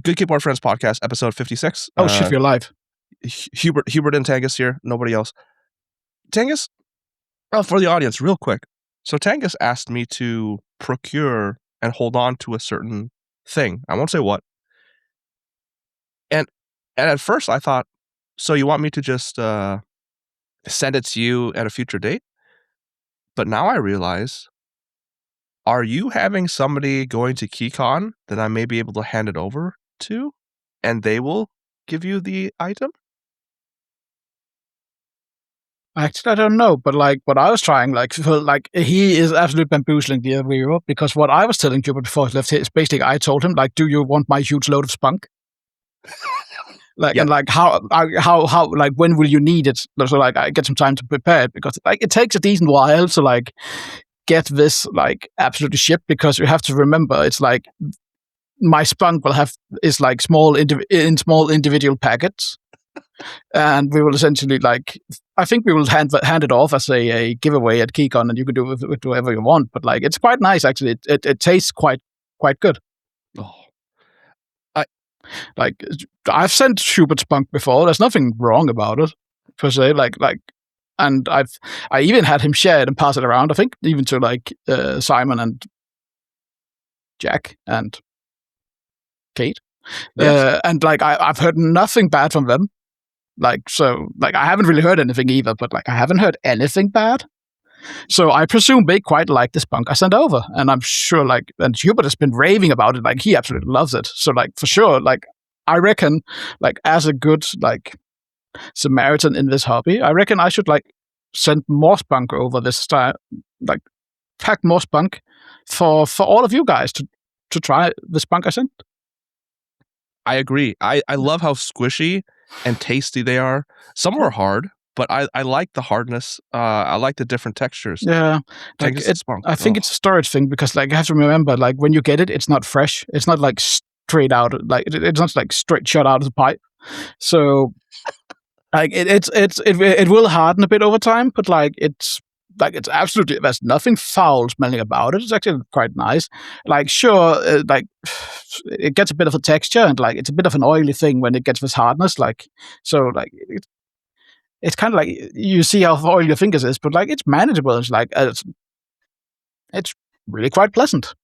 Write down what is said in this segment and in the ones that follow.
Good Keyboard Friends podcast, episode 56. Oh shit, you're live. Hubert and Tanghus here, nobody else. Tanghus, for the audience, real quick. So Tanghus asked me to procure and hold on to a certain thing. I won't say what. And at first I thought, so you want me to just send it to you at a future date? But now I realize, are you having somebody going to KeyCon that I may be able to hand it over to, and they will give you the item? Actually, I don't know, but like what I was trying, he is absolutely bamboozling the viewer, because what I was telling Hubert before he left here is basically I told him, like, do you want my huge load of spunk? Like, yep. And like how like when will you need it? So like I get some time to prepare it, because like it takes a decent while to like get this like absolutely shipped, because you have to remember it's like my spunk is like small individual packets. And we will essentially I think we will hand it off as a giveaway at KeyCon, and you can do with whatever you want. But like it's quite nice actually. It tastes quite good. Oh, I've sent Hubert spunk before. There's nothing wrong about it per se. And I even had him share it and pass it around. I think even to like Simon and Jack and Kate. Yes. And like I've heard nothing bad from them. Like, so, like, I haven't really heard anything either, but, like, I haven't heard anything bad. So I presume they quite like the spunk I sent over. And I'm sure, like, and Hubert has been raving about it. Like, he absolutely loves it. So, like, for sure, like, I reckon, like, as a good, like, Samaritan in this hobby, I reckon I should, like, send more spunk over this time. Like, pack more spunk for all of you guys to try the spunk I sent. I agree. I love how squishy and tasty they are. Some are hard, but I like the hardness. I like the different textures. Yeah, like I think it's a storage thing, because like you have to remember, like when you get it, it's not fresh. It's not like straight out, like it's not like straight shot out of the pipe. So like it will harden a bit over time, but like it's absolutely, there's nothing foul smelling about it. It's actually quite nice. Like, sure, like it gets a bit of a texture, and like it's a bit of an oily thing when it gets this hardness. Like, so like it's kind of like you see how oily your fingers is, but like it's manageable. It's like it's really quite pleasant.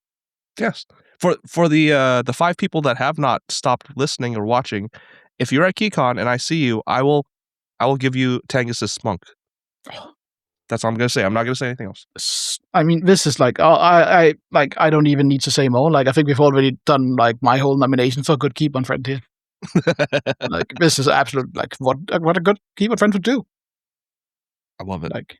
Yes, for the 5 people that have not stopped listening or watching, if you're at KeyCon and I see you, I will give you Tanghus' spunk. That's all I'm gonna say. I'm not gonna say anything else. I mean, this is like, I don't even need to say more. Like, I think we've already done like my whole nomination for good keyboard friend here. Like, this is absolute, like, what a good keyboard friend would do. I love it. Like,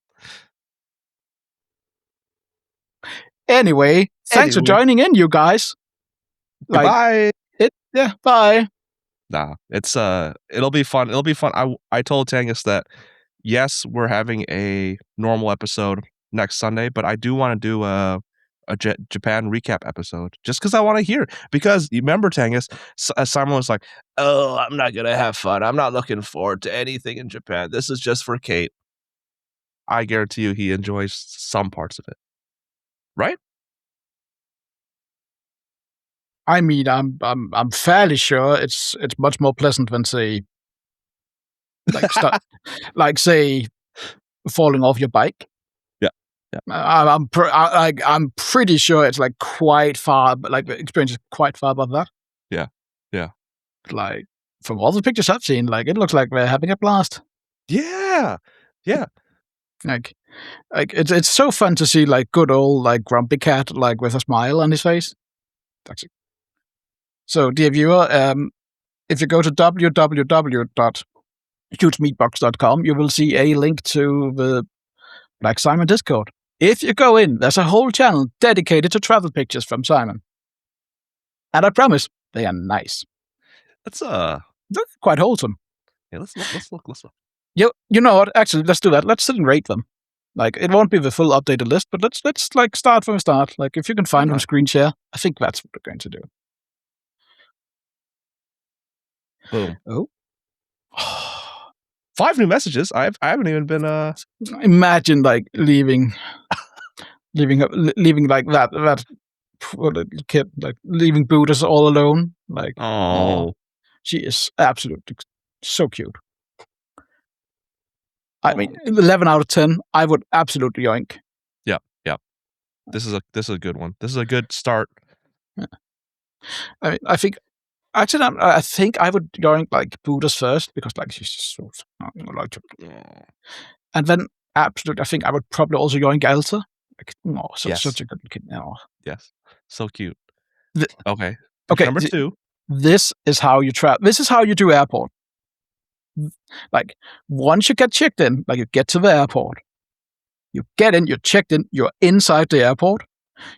anyway, thanks for joining in, you guys. Like, bye. Bye. Nah, it's it'll be fun. It'll be fun. I told Tanghus that, yes, we're having a normal episode next Sunday, but I do want to do a Japan recap episode, just because I want to hear. Because you remember, Tanghus, Simon was like, "Oh, I'm not gonna have fun. I'm not looking forward to anything in Japan. This is just for Kate." I guarantee you, he enjoys some parts of it, right? I mean, I'm fairly sure it's much more pleasant than, say, like say falling off your bike. Yeah. I'm pretty sure it's like quite far, like the experience is quite far above that. Yeah. Like from all the pictures I've seen, like it looks like they're having a blast. Yeah. Like it's so fun to see like good old like grumpy cat like with a smile on his face. So, dear viewer, if you go to www.hugemeatbox.com, you will see a link to the Black Simon Discord. If you go in, there's a whole channel dedicated to travel pictures from Simon. And I promise, they are nice. They're quite wholesome. Yeah, let's look. You know what? Actually, let's do that. Let's sit and rate them. Like, it won't be the full updated list, but let's like start from the start. Like, if you can find them, screen share, I think that's what we're going to do. Boom. Oh. 5 new messages. I haven't even been Imagine like leaving like that poor little kid, like leaving Buddhas all alone. Like, Oh, she is absolutely so cute. I mean, 11 out of 10. I would absolutely yoink. Yep. This is a good one. This is a good start. I mean, I think I would yoink like Buddhas first because like she's just so like, and then absolutely, I think I would probably also yoink Elsa. Like, Yes. such a good kid. Yes, so cute. The- Okay. Okay, Number 2. This is how you travel. This is how you do airport. Like, once you get checked in, like you get to the airport, you get in, you're checked in, you're inside the airport,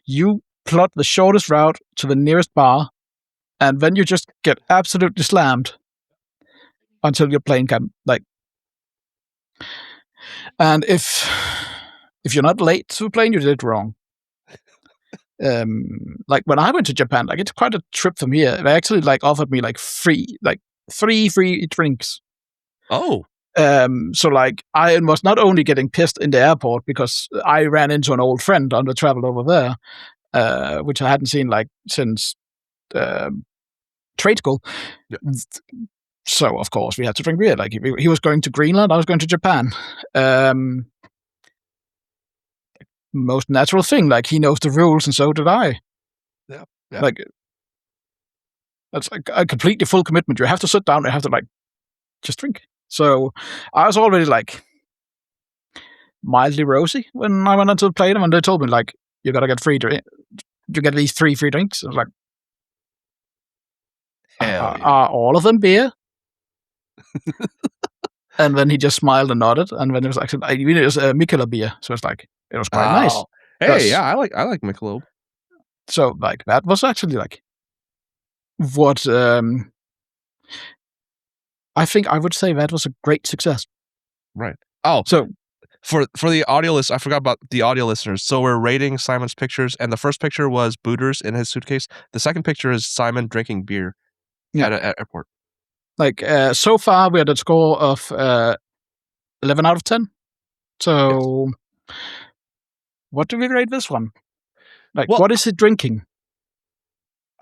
you plot the shortest route to the nearest bar, and then you just get absolutely slammed until your plane can, like, and if you're not late to the plane, you did it wrong. Like when I went to Japan, like it's quite a trip from here. They actually like offered me like three free drinks. Oh. So like I was not only getting pissed in the airport because I ran into an old friend on the travel over there, which I hadn't seen like since trade school. Yep. So of course we had to drink beer. Like he was going to Greenland, I was going to Japan. Most natural thing. Like he knows the rules, and so did I. Yeah. Like that's like a completely full commitment. You have to sit down. You have to like just drink. So I was already like mildly rosy when I went onto the plane, and when they told me like you gotta get you get these 3 free drinks. I was like, Hell yeah. are all of them beer? And then he just smiled and nodded, and then it was actually it was a Mikkeller beer, so it's like it was quite nice. Hey, yeah, I like Michelob. So like that was actually like what I think I would say that was a great success. Right. Oh, so for the audio list, I forgot about the audio listeners. So we're rating Simon's pictures, and the first picture was Booters in his suitcase. The second picture is Simon drinking beer at an airport. Like so far, we're at a score of 11 out of 10. So, what do we rate this one? Like, what is it drinking?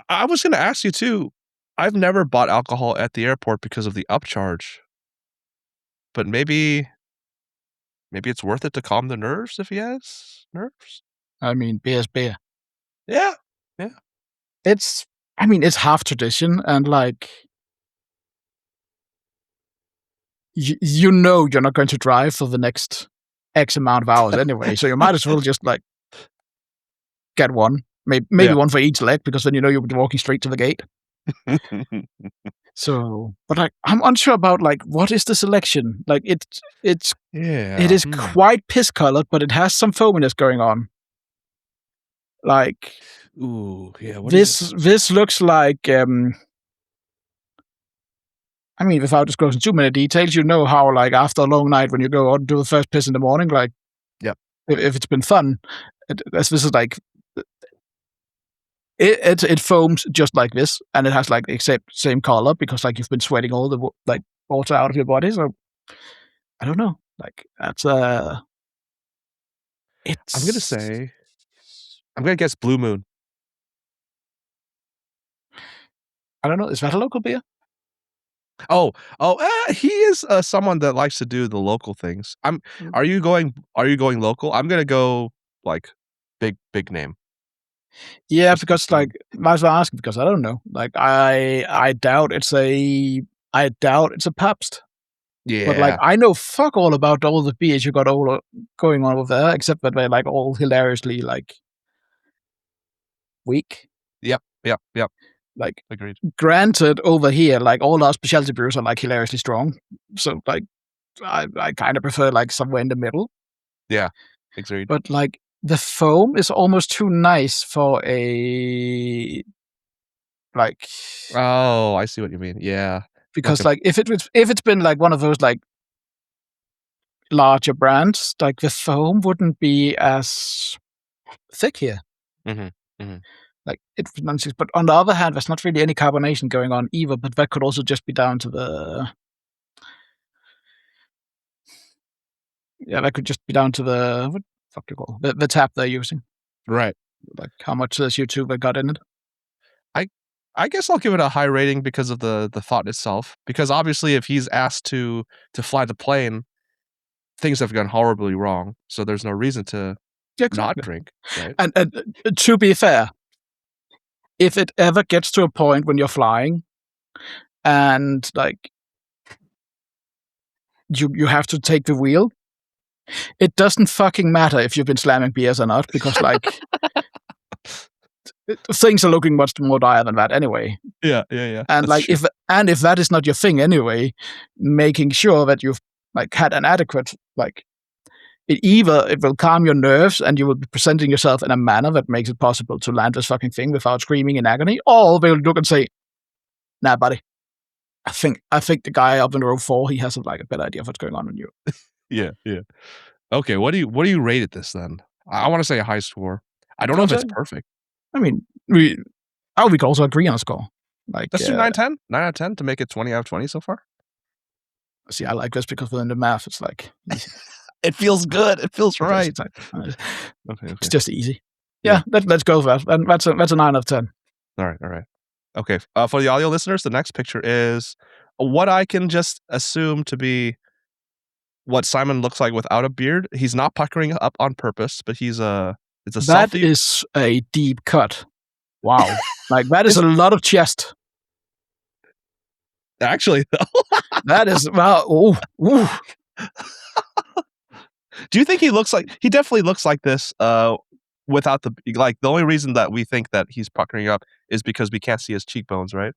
I was going to ask you too. I've never bought alcohol at the airport because of the upcharge, but maybe it's worth it to calm the nerves if he has nerves. I mean, beer is beer. Yeah. It's half tradition, and like, you're not going to drive for the next X amount of hours anyway, so you might as well just like get one, maybe one for each leg, because then you'll be walking straight to the gate. So, but I'm unsure about like what is the selection. Like it is quite piss colored, but it has some foaminess going on. Like, ooh, yeah. What this looks like I mean, without disclosing too many details, how like after a long night when you go out and do the first piss in the morning, like, if it's been fun, this is like it foams just like this, and it has like the exact same color because like you've been sweating all the like water out of your body. So I don't know. Like that's it's. I'm gonna guess Blue Moon. I don't know. Is that a local beer? He is someone that likes to do the local things. Are you going local? I'm gonna go like big name. Yeah, because like I was asking because I don't know. Like I doubt it's a Pabst. Yeah. But like I know fuck all about all the beers you got all going on over there, except that they're like all hilariously like weak. Yep. Like, agreed. Granted, over here, like all our specialty brews are like hilariously strong. So like, I kind of prefer like somewhere in the middle. Yeah, agreed. But like the foam is almost too nice for a like. Oh, I see what you mean. Yeah, because like if it's been like one of those like larger brands, like the foam wouldn't be as thick here. Like it pronounces, but on the other hand, there's not really any carbonation going on either. But that could also just be down to the that could just be down to the what the fuck do you call the tap they're using. Right. Like how much does YouTuber got in it? I guess I'll give it a high rating because of the thought itself. Because obviously, if he's asked to fly the plane, things have gone horribly wrong. So there's no reason to not drink, right? And to be fair, if it ever gets to a point when you're flying, and like you have to take the wheel, it doesn't fucking matter if you've been slamming beers or not, because like things are looking much more dire than that anyway. Yeah. And That's like true. if that is not your thing anyway, making sure that you've like had an adequate like it will calm your nerves and you will be presenting yourself in a manner that makes it possible to land this fucking thing without screaming in agony, or they'll look and say, "Nah, buddy, I think the guy up in row 4, he has like a better idea of what's going on than you." Yeah. Okay, what do you rate it this then? I want to say a high score. I don't know if it's perfect. I mean, we can also agree on a score. Like, Let's do 9/10. 9 out of 10 to make it 20 out of 20 so far. See, I like this because within the math, it's like easy. It feels good. It feels right. Okay. It's just easy. Yeah, let's go for that. That's a 9 out of 10. All right. Okay, for the audio listeners, the next picture is what I can just assume to be what Simon looks like without a beard. He's not puckering up on purpose, but it's a That selfie. is a deep cut. Wow. Like, that is a lot of chest. Actually, that is, well, ooh. Do you think he definitely looks like this without the only reason that we think that he's puckering up is because we can't see his cheekbones, right?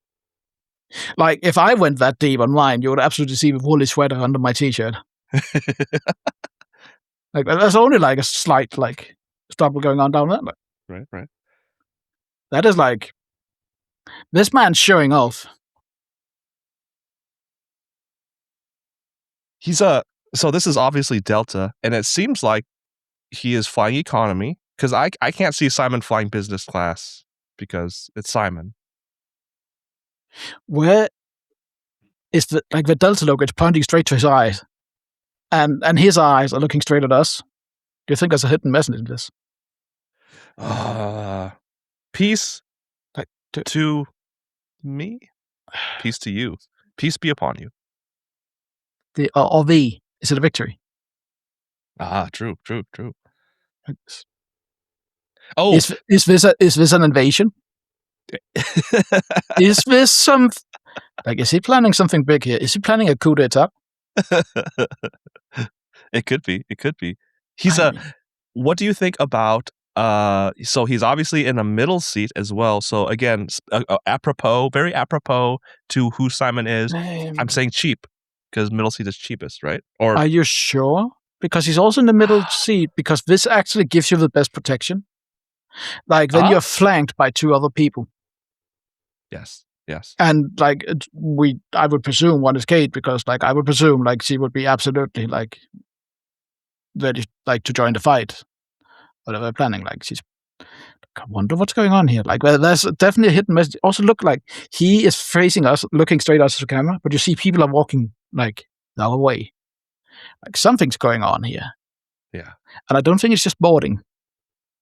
Like, if I went that deep on mine, you would absolutely see the woolly sweater under my t-shirt. Like, there's only like a slight like stubble going on down there. Right. That is like, this man's showing off. So this is obviously Delta, and it seems like he is flying economy because I can't see Simon flying business class because it's Simon. Where is the Delta logo? It's pointing straight to his eyes, and his eyes are looking straight at us. Do you think there's a hidden message in this? Peace to me. Peace to you. Peace be upon you. Is it a victory? True. Oh, is this an invasion? Is this some is he planning something big here? Is he planning a coup d'état? It could be. He's what do you think about so he's obviously in a middle seat as well. So again, very apropos to who Simon is. I'm saying cheap because middle seat is cheapest, right? Or are you sure? Because he's also in the middle seat because this actually gives you the best protection. Like, then you're flanked by 2 other people. Yes. And like I would presume one is Kate because like I would presume like she would be absolutely like ready like to join the fight. Whatever they're planning, like she's. I wonder what's going on here. Like, well, there's definitely a hidden message. Also, look like he is facing us, looking straight at us the camera, but you see people are walking like the other way. Like something's going on here. Yeah. And I don't think it's just boarding.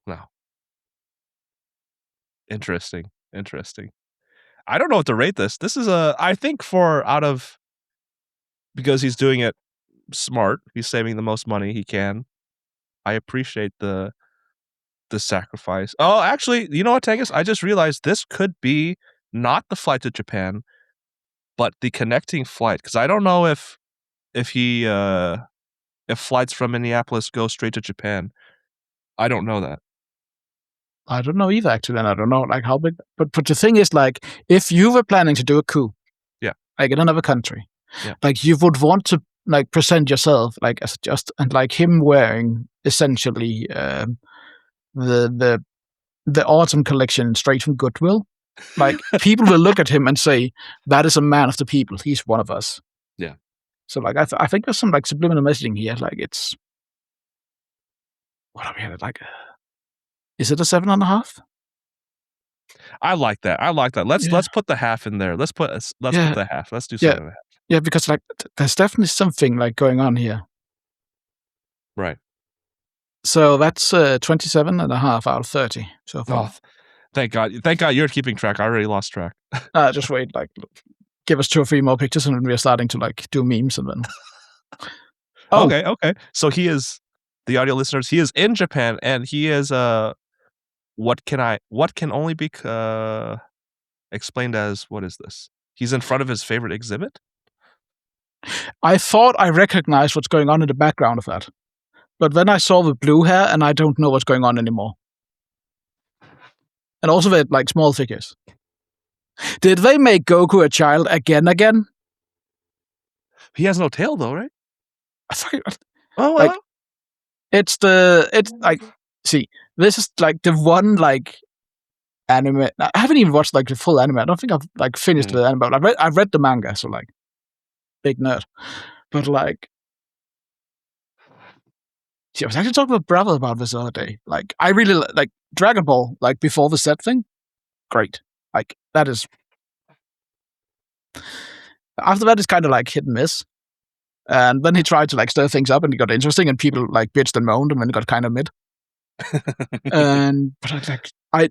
No. Interesting. I don't know what to rate this. This is I think because he's doing it smart. He's saving the most money he can. I appreciate the sacrifice. Oh, actually, you know what, Tanghus? I just realized this could be not the flight to Japan, but the connecting flight. Because I don't know if flights from Minneapolis go straight to Japan. I don't know that. I don't know either, actually, and I don't know like how big. But the thing is, like, if you were planning to do a coup, like in another country, like you would want to like present yourself like as just and like him wearing essentially the autumn collection straight from Goodwill. Like people will look at him and say, "That is a man of the people. He's one of us." Yeah. So like I think there's some like subliminal messaging here. Like it's what are we at? Like, is it a 7.5? I like that. Let's put the half in there. Let's put the half. Let's do 7.5. Yeah, because like there's definitely something like going on here. Right. So that's 27.5 out of 30 so far. Oh, thank God you're keeping track. I already lost track. Just wait, like, give us 2 or 3 more pictures, and then we are starting to like do memes, and then. Oh, Okay. So he is the audio listeners. He is in Japan, and he is what can only be explained as what is this? He's in front of his favorite exhibit. I thought I recognized what's going on in the background of that, but then I saw the blue hair, and I don't know what's going on anymore. And also with like small figures. Did they make Goku a child again? He has no tail though, right? I fucking Oh, like it's like, see, this is like the one like anime. I haven't even watched like the full anime. I don't think I've like finished the anime. I've read the manga, so like big nerd. But like, see, I was actually talking with brother about this the other day. Like, I really like Dragon Ball. Like before the set thing, great. Like that is. After that, it's kind of like hit and miss. And then he tried to like stir things up, and it got interesting, and people like bitched and moaned, and then it got kind of mid. But I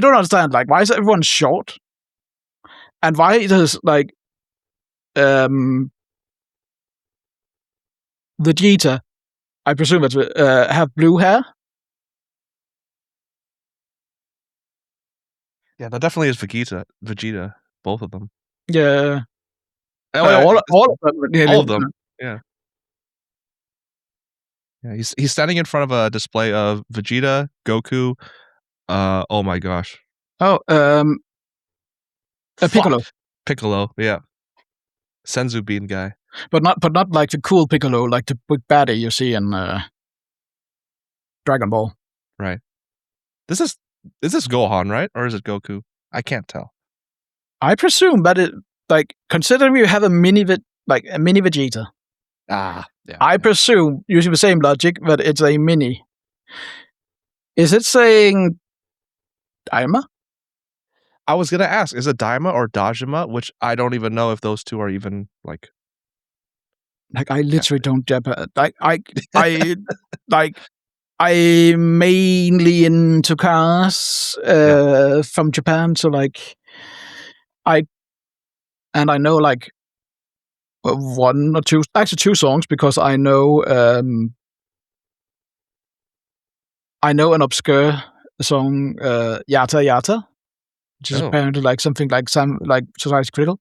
don't understand. Like, why is everyone short? And why does like Vegeta, I presume it's have blue hair? Yeah, that definitely is Vegeta, both of them. Yeah. Oh, all of them. all of them. Yeah. Yeah, he's standing in front of a display of Vegeta, Goku. Oh my gosh. Oh, Piccolo. Piccolo, yeah. Senzu Bean guy. But not like the cool Piccolo, like the big baddie you see in Dragon Ball. Right. Is this Gohan, right? Or is it Goku? I can't tell. I presume that it like, considering you have a mini Vegeta. Yeah. I presume, using the same logic, that it's a mini. Is it saying Daima? I was gonna ask, is it Daima or Dajima? Which I don't even know if those two are even like. Like, I literally don't I'm mainly into cars from Japan, so like I know like 1 or 2, actually 2 songs, because I know an obscure song, Yata Yata, which is apparently like something like some like Society Critical.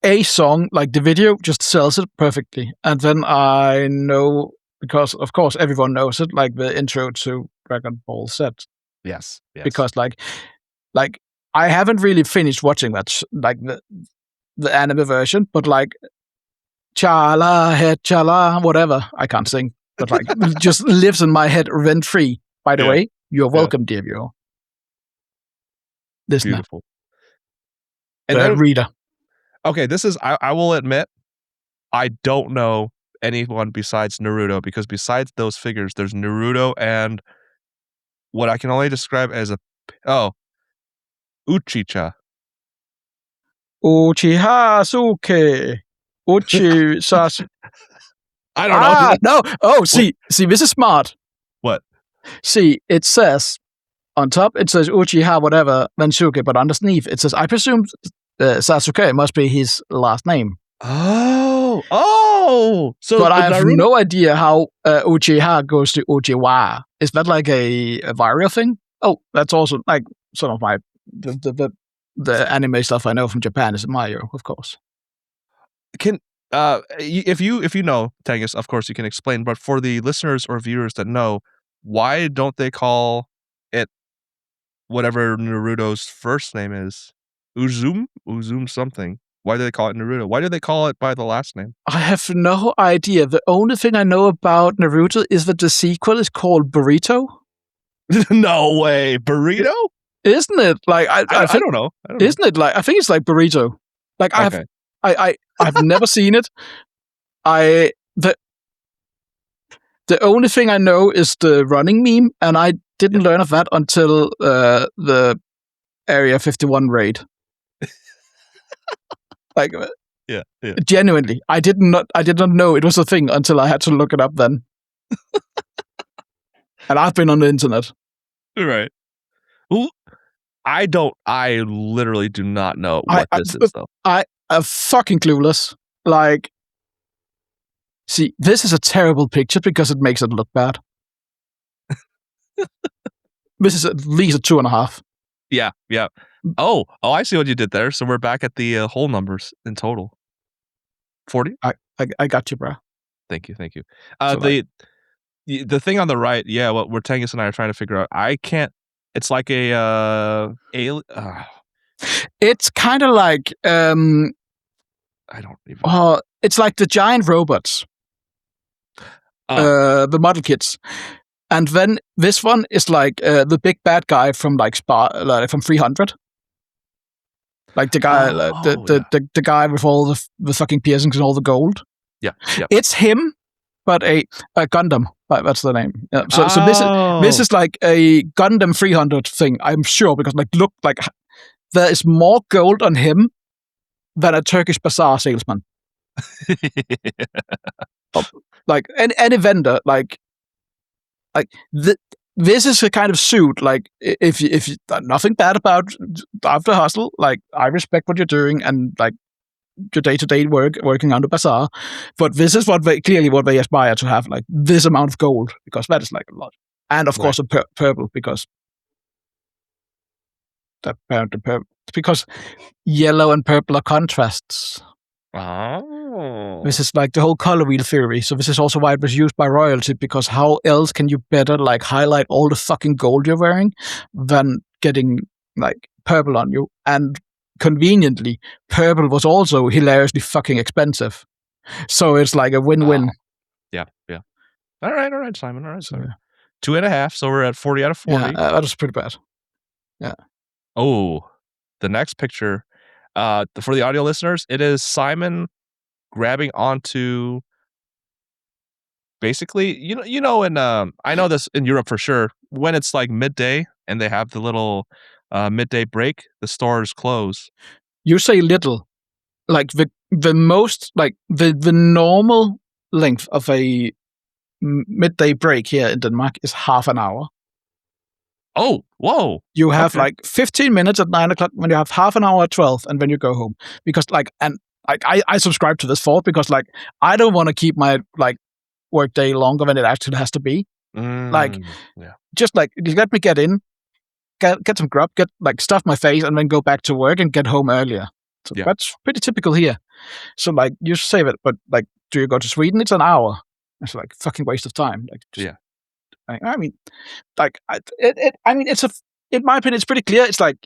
A song, like the video just sells it perfectly. And then I know, because of course everyone knows it, like the intro to Dragon Ball Z. Yes. Because like I haven't really finished watching that like the anime version, but like chala head chala whatever, I can't sing, but like it just lives in my head rent free. By the way, you're welcome, dear viewer. Listener. Beautiful. And then, reader. Okay, this is I will admit, I don't know anyone besides Naruto, because besides those figures, there's Naruto and what I can only describe as Uchicha. Uchiha Suke. Uchi Sasuke. I don't know. No. Oh, see, this is smart. What? See, it says on top, it says Uchiha whatever, then Suke, but underneath it says, I presume Sasuke must be his last name. Oh. So, but I have no idea how Uchiha goes to Uchiwa. Is that like a viral thing? Oh, that's also like some of my the anime stuff I know from Japan is Mario, of course. Can if you know, Tanghus, of course you can explain. But for the listeners or viewers that know, why don't they call it whatever Naruto's first name is? Uzum something. Why do they call it Naruto? Why do they call it by the last name? I have no idea. The only thing I know about Naruto is that the sequel is called Burrito. No way, Burrito? Isn't it? Like I don't know. Isn't it like, I think it's like Burrito. Like I've never seen it. The only thing I know is the running meme, and I didn't learn of that until the Area 51 raid. Like, genuinely, I did not know it was a thing until I had to look it up then. And I've been on the internet. Right. Ooh, I literally do not know what this is, though. I'm fucking clueless. Like, see, this is a terrible picture because it makes it look bad. This is at least a 2.5. Yeah. Oh, I see what you did there. So we're back at the whole numbers in total. 40? I got you, bro. Thank you. So, the thing on the right, yeah, what we're Tanghus and I are trying to figure out. I can't. It's like a alien. it's kind of like I don't even. it's like the giant robots, the model kits, and then this one is like the big bad guy from like from 300. Like the guy, the guy with all the fucking piercings and all the gold. Yeah. It's him, but a Gundam. That's the name. Yeah. So this is like a Gundam 300 thing. I'm sure because look, there is more gold on him than a Turkish bazaar salesman. Like any vendor, this is a kind of suit. Like if you nothing bad about After Hustle. Like I respect what you're doing and like your day-to-day working on the bazaar, but this is what they aspire to have, like this amount of gold, because that is like a lot, and of course a purple because because yellow and purple are contrasts. Oh. This is like the whole color wheel theory. So this is also why it was used by royalty, because how else can you better like highlight all the fucking gold you're wearing than getting like purple on you? And conveniently, purple was also hilariously fucking expensive. So it's like a win-win. Yeah. All right, Simon. All right, so 2.5. So we're at 40 out of 40. Yeah, that was pretty bad. Yeah. Oh, the next picture. For the audio listeners, it is Simon grabbing onto. Basically, you know, and I know this in Europe for sure. When it's like midday and they have the little midday break, the stores close. You say little, like the most, like the normal length of a midday break here in Denmark is half an hour. Oh, whoa! You have like 15 minutes at 9 o'clock, when you have half an hour at 12, and then you go home. Because I subscribe to this thought because like I don't want to keep my like work day longer than it actually has to be. Just like let me get in, get some grub, get like stuff my face, and then go back to work and get home earlier. So that's pretty typical here. So like you save it, but like do you go to Sweden? It's an hour. It's like fucking waste of time. Like I mean, like it's in my opinion, it's pretty clear. It's like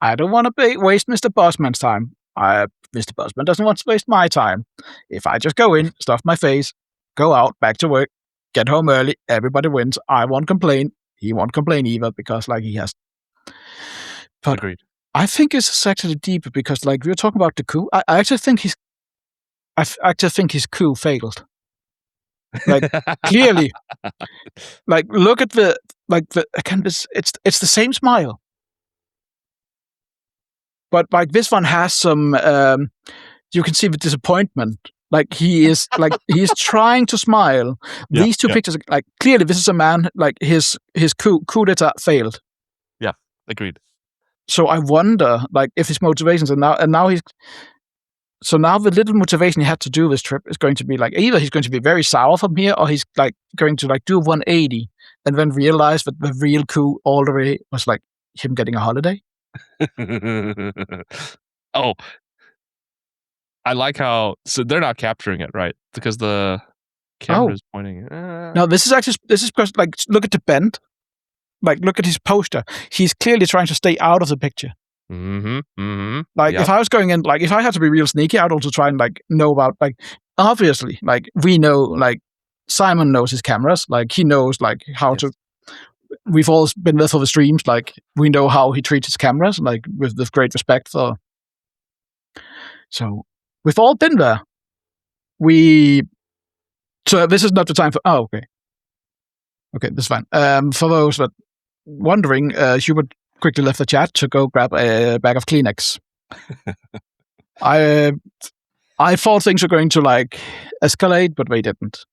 I don't want to waste Mr. Bossman's time. Mr. Bossman doesn't want to waste my time. If I just go in, stuff my face, go out, back to work, get home early, everybody wins. I won't complain. He won't complain either because like he has. But agreed. I think it's actually deeper because like we were talking about the coup. I actually think his coup failed. Like clearly, like look at it's the same smile, but like this one has some. You can see the disappointment. Like he's trying to smile. These two pictures, like clearly, this is a man. Like his coup d'état failed. Yeah, agreed. So I wonder, like, if his motivations are now he's. So now the little motivation he had to do this trip is going to be like either he's going to be very sour from here, or he's like going to like do 180 and then realize that the real coup all the way was like him getting a holiday. Oh, I like how they're not capturing it right because the camera is pointing. No, this is because like look at the bend, like look at his poster. He's clearly trying to stay out of the picture. Like if I was going in, like if I had to be real sneaky, I'd also try and like know about like obviously like we know like Simon knows his cameras, like he knows like how to. We've all been there for the streams, like we know how he treats his cameras, like with great respect for. So we've all been there. So this is not the time for. Oh, okay, this is fine. For those that wondering, Hubert quickly left the chat to go grab a bag of Kleenex. I thought things were going to like escalate, but they didn't.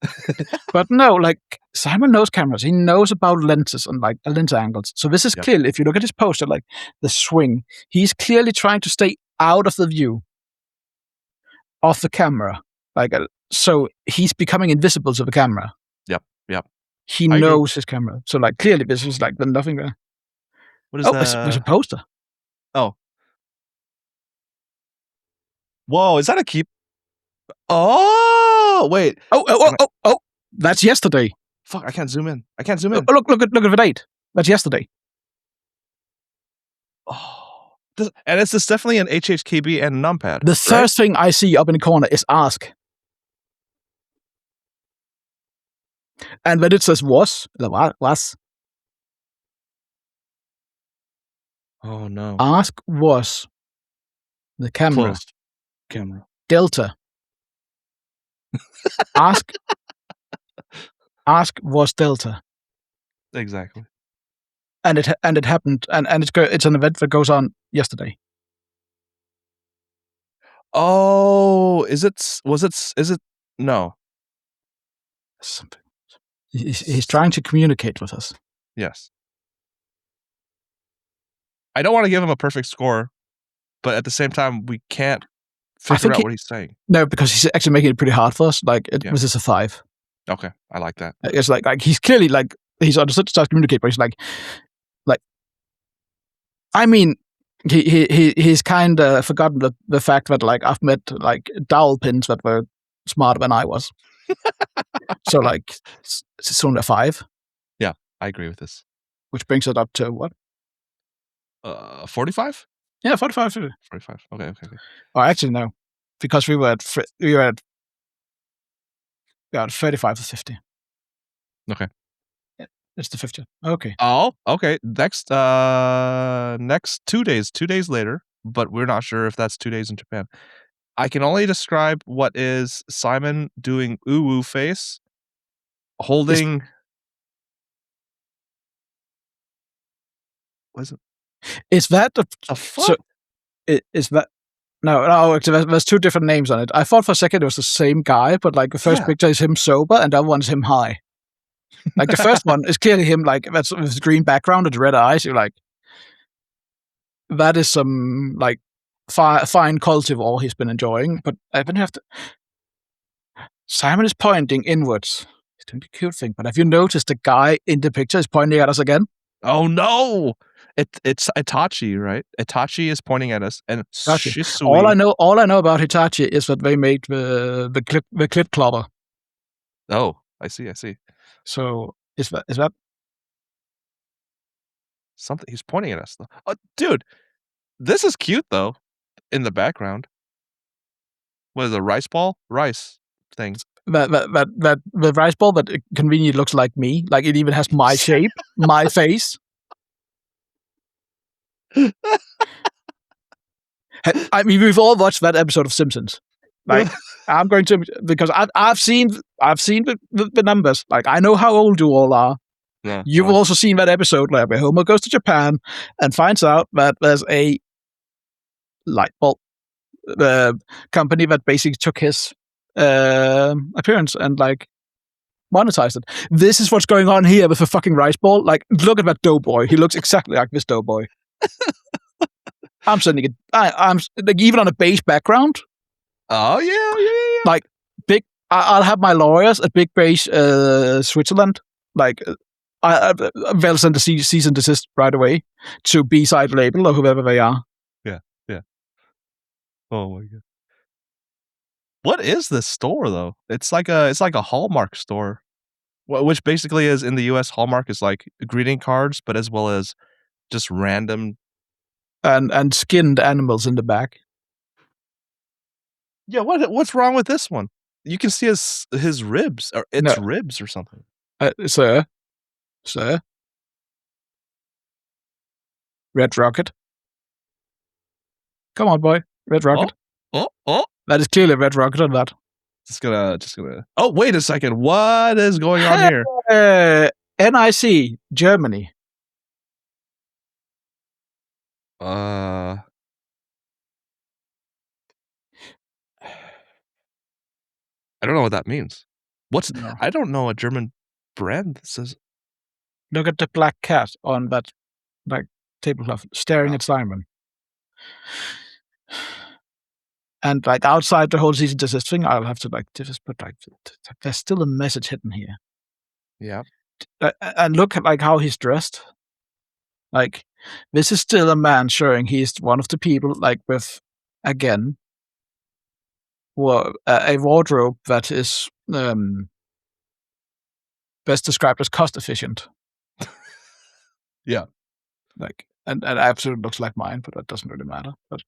But no, like Simon knows cameras. He knows about lenses and like lens angles. So this is Yep. clearly, if you look at his poster, like the swing, he's clearly trying to stay out of the view of the camera. Like, so he's becoming invisible to the camera. Yep. He I agree. knows his camera. So like clearly this is like nothing there. What is Oh, that? there's a poster. Oh. Whoa, is that a keep? Oh, wait. Oh, that's yesterday. Fuck, I can't zoom in. I can't zoom in. Look at the date. That's yesterday. Oh. And it's this definitely an HHKB and numpad. The first thing I see up in the corner is ask. And when it says was. Oh no. Ask was the camera. Closed. Camera. Delta. Ask was Delta. Exactly. And it happened and it's an event that goes on yesterday. Oh, is it no. Something. He's trying to communicate with us. Yes. I don't want to give him a perfect score, but at the same time, we can't figure out what he's saying. No, because he's actually making it pretty hard for us. Like, this is a 5. Okay, I like that. It's like he's clearly like, he's understood to start to communicate, but he's like, I mean, he's kind of forgotten the fact that like I've met like dowel pins that were smarter than I was. So like, it's only a 5. Yeah, I agree with this. Which brings it up to what? 45? Yeah, 45. 45. Okay. Oh, actually no, because we were at 35 to 50. Okay. Yeah, it's the 50. Okay. Oh, okay. Next 2 days. 2 days later, but we're not sure if that's 2 days in Japan. I can only describe what is Simon doing ooh face, holding. What is it? Is that the fuck? So, is that no? There's 2 different names on it. I thought for a second it was the same guy, but like the first picture is him sober, and the other one's him high. Like the first one is clearly him, like that's with green background and red eyes. You're like, that is some like fine cultivar he's been enjoying. But then you have to. Simon is pointing inwards. It's gonna be a cute thing. But have you noticed the guy in the picture is pointing at us again? Oh no! It's Itachi, right? Itachi is pointing at us, and Shisui. All I know about Hitachi is that they made the clip clobber. Oh, I see. So is that something? He's pointing at us. Oh, dude, this is cute though. In the background, what is a rice ball? Rice things. the rice ball that conveniently looks like me. Like it even has my shape, my face. I mean, we've all watched that episode of Simpsons. Like, I'm going to, because I've seen the numbers. Like, I know how old you all are. Yeah, You've also seen that episode where Homer goes to Japan and finds out that there's a light bulb company that basically took his appearance and like monetized it. This is what's going on here with the fucking rice ball. Like, look at that doughboy. He looks exactly like this doughboy. I'm sending it. I'm like, even on a beige background. Oh yeah. Like big. I'll have my lawyers at Big Beige, Switzerland. Like, they'll send a cease and desist right away to B-side label or whoever they are. Yeah. Oh my god. What is this store though? It's like a Hallmark store, which basically is in the U.S. Hallmark is like greeting cards, but as well as just random and skinned animals in the back. Yeah, what's wrong with this one? You can see his ribs, or ribs or something. Sir. Red Rocket. Come on, boy. Red Rocket. Oh. That is clearly Red Rocket on that. Just gonna. Oh, wait a second. What is going on here? NIC, Germany. I don't know what that means. No. I don't know a German brand that says. Look at the black cat on that like tablecloth staring at Simon. And like outside the whole cease and desist thing, I'll have to like just put like there's still a message hidden here. Yeah. And look at like how he's dressed. Like this is still a man showing he's one of the people like with again a wardrobe that is best described as cost efficient. Yeah. Like and absolutely looks like mine, but that doesn't really matter. But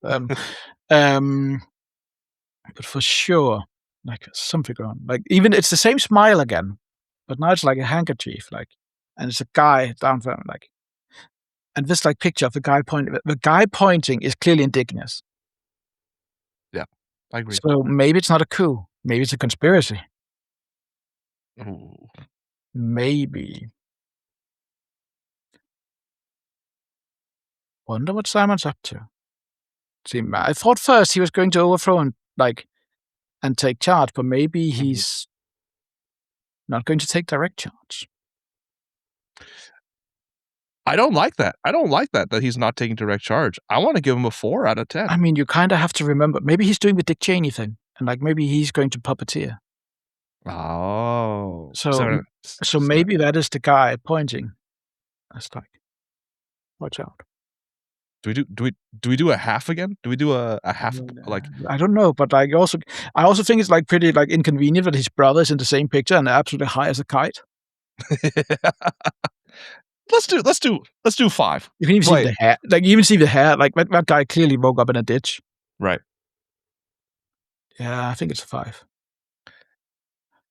but for sure, like something on. Like even it's the same smile again, but now it's like a handkerchief, like, and it's a guy down there, like, and this like picture of the guy pointing. The guy pointing is clearly indigenous. Yeah, I agree. So maybe it's not a coup. Maybe it's a conspiracy. Ooh. Maybe. Wonder what Simon's up to. See, I thought first he was going to overthrow and like and take charge, but maybe he's not going to take direct charge. I don't like that. I don't like that he's not taking direct charge. I want to give him a 4 out of 10. I mean, you kind of have to remember. Maybe he's doing the Dick Cheney thing, and like maybe he's going to puppeteer. Oh, So maybe that is the guy pointing. That's like, watch out. Do we do a half again? Do we do a half like? I don't know, but like I also think it's like pretty like inconvenient that his brother is in the same picture and absolutely high as a kite. Let's do 5. You can even see the hair. Like you even see the hair. Like that guy clearly woke up in a ditch. Right. Yeah, I think it's a 5.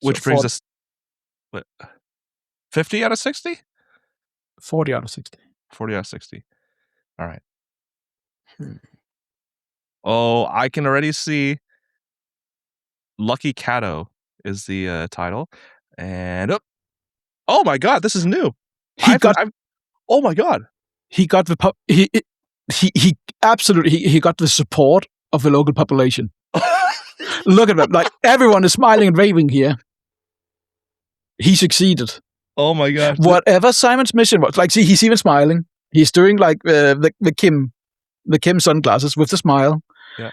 Which brings us, what, 50 out of 60? 40 out of 60. 40 out of 60. All right. Oh, I can already see Lucky Cato is the title. And oh my god, this is new. Oh my god. He got the he absolutely got the support of the local population. Look at him. Like everyone is smiling and waving here. He succeeded. Oh my gosh. Whatever Simon's mission was, like, see, he's even smiling. He's doing like the Kim sunglasses with the smile. Yeah.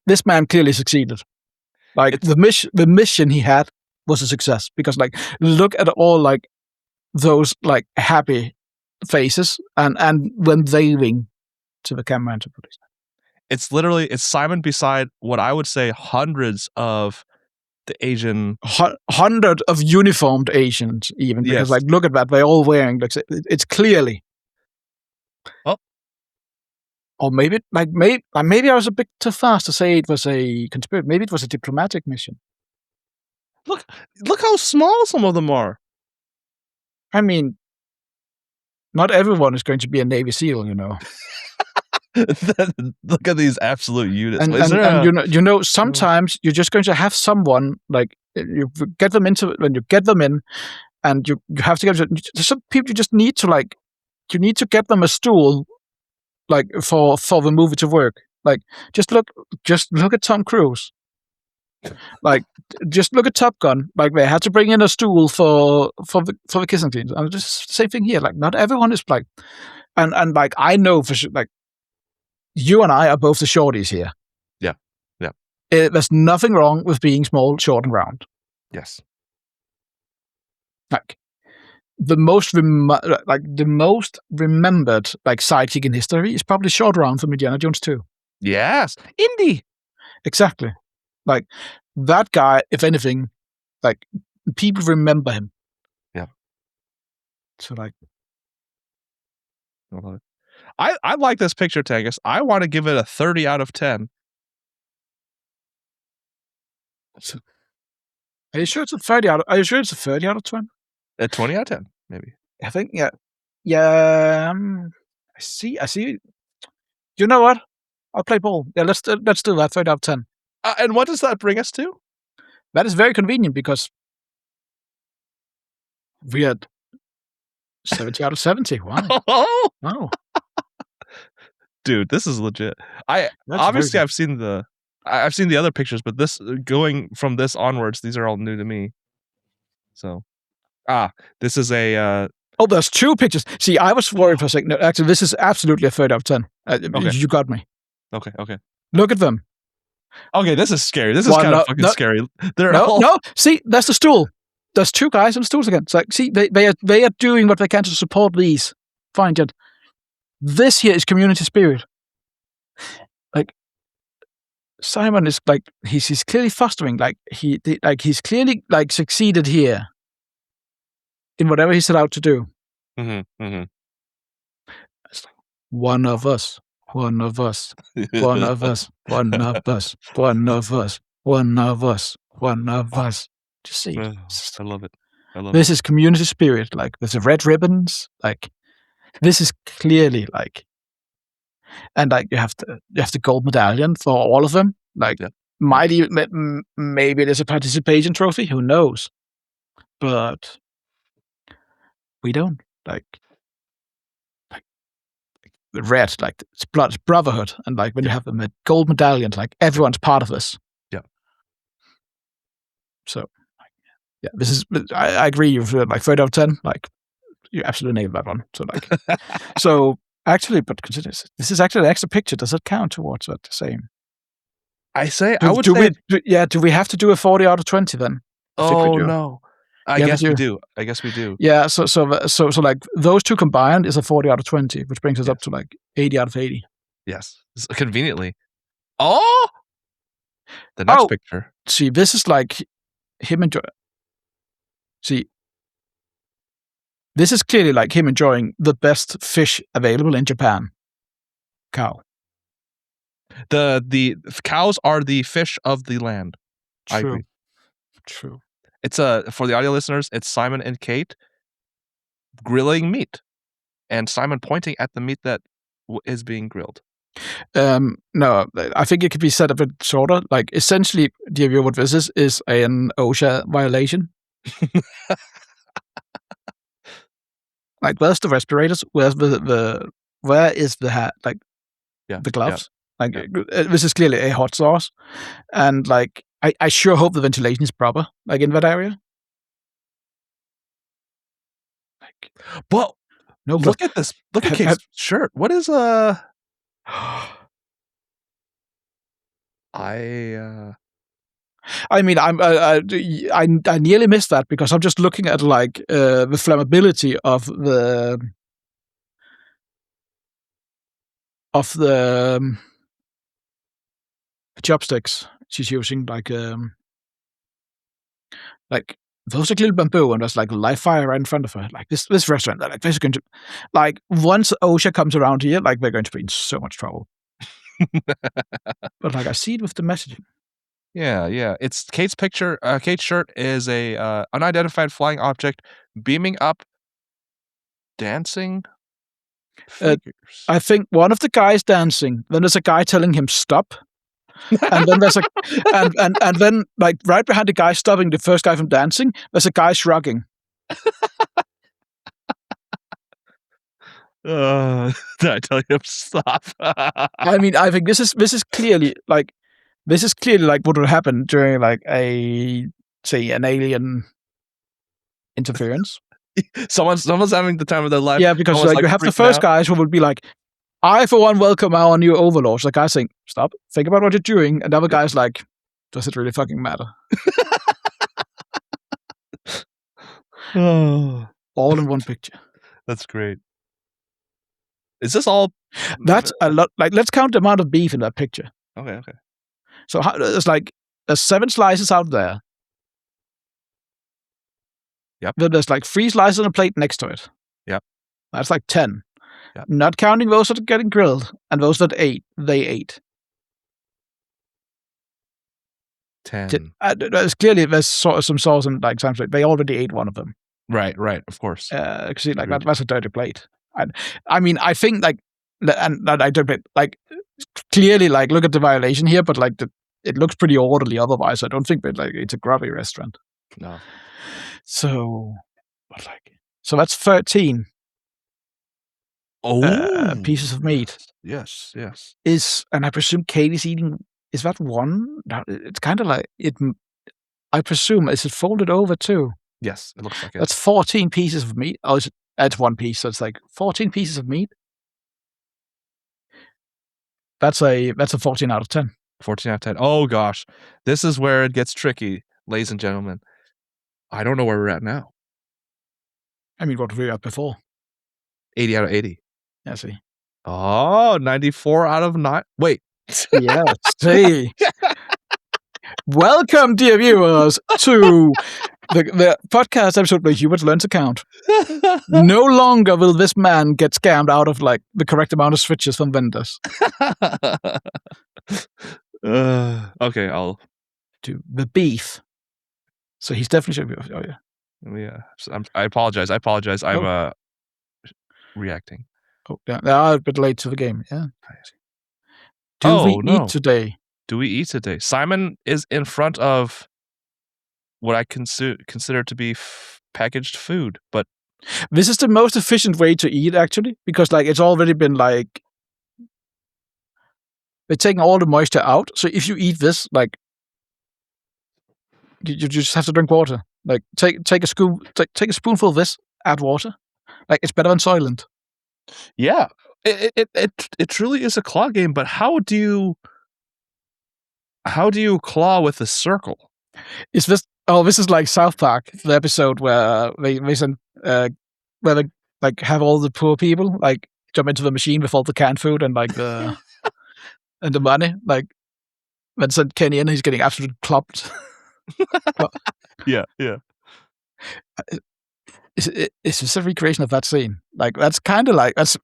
This man clearly succeeded. Like the mission he had was a success because, like, look at all like those like happy faces and when waving to the camera and to police. It's Simon beside what I would say hundreds of the Asian, 100 of uniformed Asians, even because like look at that, they're all wearing. Like it's clearly. Oh. Or maybe I was a bit too fast to say it was a conspiracy. Maybe it was a diplomatic mission. Look how small some of them are. I mean, not everyone is going to be a Navy SEAL, you know. Look at these absolute units. And you know, sometimes you're just going to have someone like you get them into when you get them in, and you have to get there's some people you just need to like you need to get them a stool, like for the movie to work. Like just look at Tom Cruise. Like just look at Top Gun. Like they had to bring in a stool for the kissing scenes, and just the same thing here. Like not everyone is like, and like I know for sure, like. You and I are both the shorties here. Yeah. There's nothing wrong with being small, short, and round. Yes. Like the most remembered like sidekick in history is probably Short Round from Indiana Jones 2. Yes, Indy. Exactly. Like that guy, if anything, like people remember him. Yeah. So like. I like this picture, Tanghus. I want to give it a 30 out of 10. Are you sure it's a 30 out of? Are you sure it's a 30 out of 20? A 20 out of 10, maybe. I think yeah. I see. You know what? I'll play ball. Yeah, let's do that. 30 out of 10. And what does that bring us to? That is very convenient because we had 70 out of 70. Wow. Wow. Dude, this is legit. I've seen the I've seen the other pictures, but this going from this onwards, these are all new to me. So, this is a. Oh, there's 2 pictures. See, I was worried for a second. No, actually, this is absolutely a 30 out of 10. Okay. You got me. Okay. Look at them. Okay, this is scary. This is kind of fucking scary. They're all. No. See, that's the stool. There's 2 guys on the stools again. It's like, see, they are doing what they can to support these. Fine, Jed. This here is community spirit. Like, Simon is like he's clearly fostering. Like he's clearly like succeeded here in whatever he set out to do. Mm-hmm. It's like, one of us. One of us. One of us. One of us. One of us. One of us. One of us. Just see. I love it. This is community spirit. Like there's the red ribbons. Like this is clearly like, and like you have the gold medallion for all of them. Like might even maybe there's a participation trophy. Who knows? But we don't like the red. Like it's blood, it's brotherhood, and like when you have a gold medallion, like everyone's part of this. Yeah. So. Yeah, this is. I agree. You've like 30 out of 10. Like you absolutely nailed that one. So like, so actually, but consider this is actually an extra picture. Does it count towards that the same? I say Do we have to do a 40 out of 20 then? Oh no, I guess we do. Yeah. So like those 2 combined is a 40 out of 20, which brings us up to like 80 out of 80. Yes, conveniently. Oh, the next picture. See, this is like him enjoy. See, this is clearly like him enjoying the best fish available in Japan. Cow. The cows are the fish of the land. True. I agree. True. It's for the audio listeners, it's Simon and Kate grilling meat, and Simon pointing at the meat that is being grilled. No, I think it could be said a bit shorter. Like essentially, dear viewer, what this is an OSHA violation. Like, where's the respirators? Where's where is the hat? Like, the gloves? Like, this is clearly a hot sauce, and like, I sure hope the ventilation is proper, like in that area. Like, but no, look at this. Look at Kate's shirt. What is I mean, I nearly missed that because I'm just looking at like the flammability of the chopsticks she's using. Like those are little bamboo, and there's like a live fire right in front of her. Like this restaurant, like this is going to, like once OSHA comes around here, like we're going to be in so much trouble. But like I see it with the messaging. Yeah. It's Kate's picture. Kate's shirt is a unidentified flying object beaming up, dancing figures. I think one of the guys dancing. Then there's a guy telling him stop, and then there's and then like right behind the guy stopping the first guy from dancing, there's a guy shrugging. Did I tell him stop? I mean, I think this is clearly like. This is clearly like what would happen during like an alien interference. Someone's having the time of their life. Yeah, because like you have the first guys who would be like, I for one welcome our new overlords. The guy's saying, stop, think about what you're doing. And the other guy's like, does it really fucking matter? All in one picture. That's great. Is this all? That's a lot. Like, let's count the amount of beef in that picture. Okay. So there's 7 slices out there. Yep. Then there's like 3 slices on a plate next to it. Yep. That's like 10. Yep. Not counting those that are getting grilled and those that they ate. 10. There's clearly some sauce and like something. They already ate one of them. Right. Of course. Because like that's a dirty plate. I mean, I think like, and I don't like clearly like look at the violation here, but like it looks pretty orderly. Otherwise, I don't think that like it's a grubby restaurant. No. So, but like, so that's 13. Pieces of meat. Yes. And I presume Kate is eating Is that one? It's kind of like it. I presume is it folded over too? Yes, it looks like it. That's 14 pieces of meat. Oh, it's one piece, so it's like 14 pieces of meat. That's a 14 out of 10. 14 out of 10. Oh gosh, this is where it gets tricky, ladies and gentlemen. I don't know where we're at now. I mean, what were we at before? 80 out of 80. Yeah, see. Oh, 94 out of 9. Wait. Yeah, see. Welcome, dear viewers, to the podcast episode where Hubert learns to count. No longer will this man get scammed out of like the correct amount of switches from vendors. Okay, I'll do the beef. So he's definitely should be. Oh yeah. Yeah. So I apologize. I'm reacting. Oh yeah. I'm a bit late to the game. Yeah. Do we eat today? Do we eat today? Simon is in front of what I consider to be packaged food, but this is the most efficient way to eat actually, because like it's already been like they're taking all the moisture out. So if you eat this, like you just have to drink water. Like take a spoonful of this, add water. Like it's better than Soylent. Yeah, it truly is a claw game. But how do you claw with a circle? Is this? Oh, this is like South Park, the episode where they send where they like have all the poor people like jump into the machine with all the canned food and like the and the money. Like then send Kenny in, he's getting absolutely clopped. Yeah. Is this a recreation of that scene? Like that's kind of like that's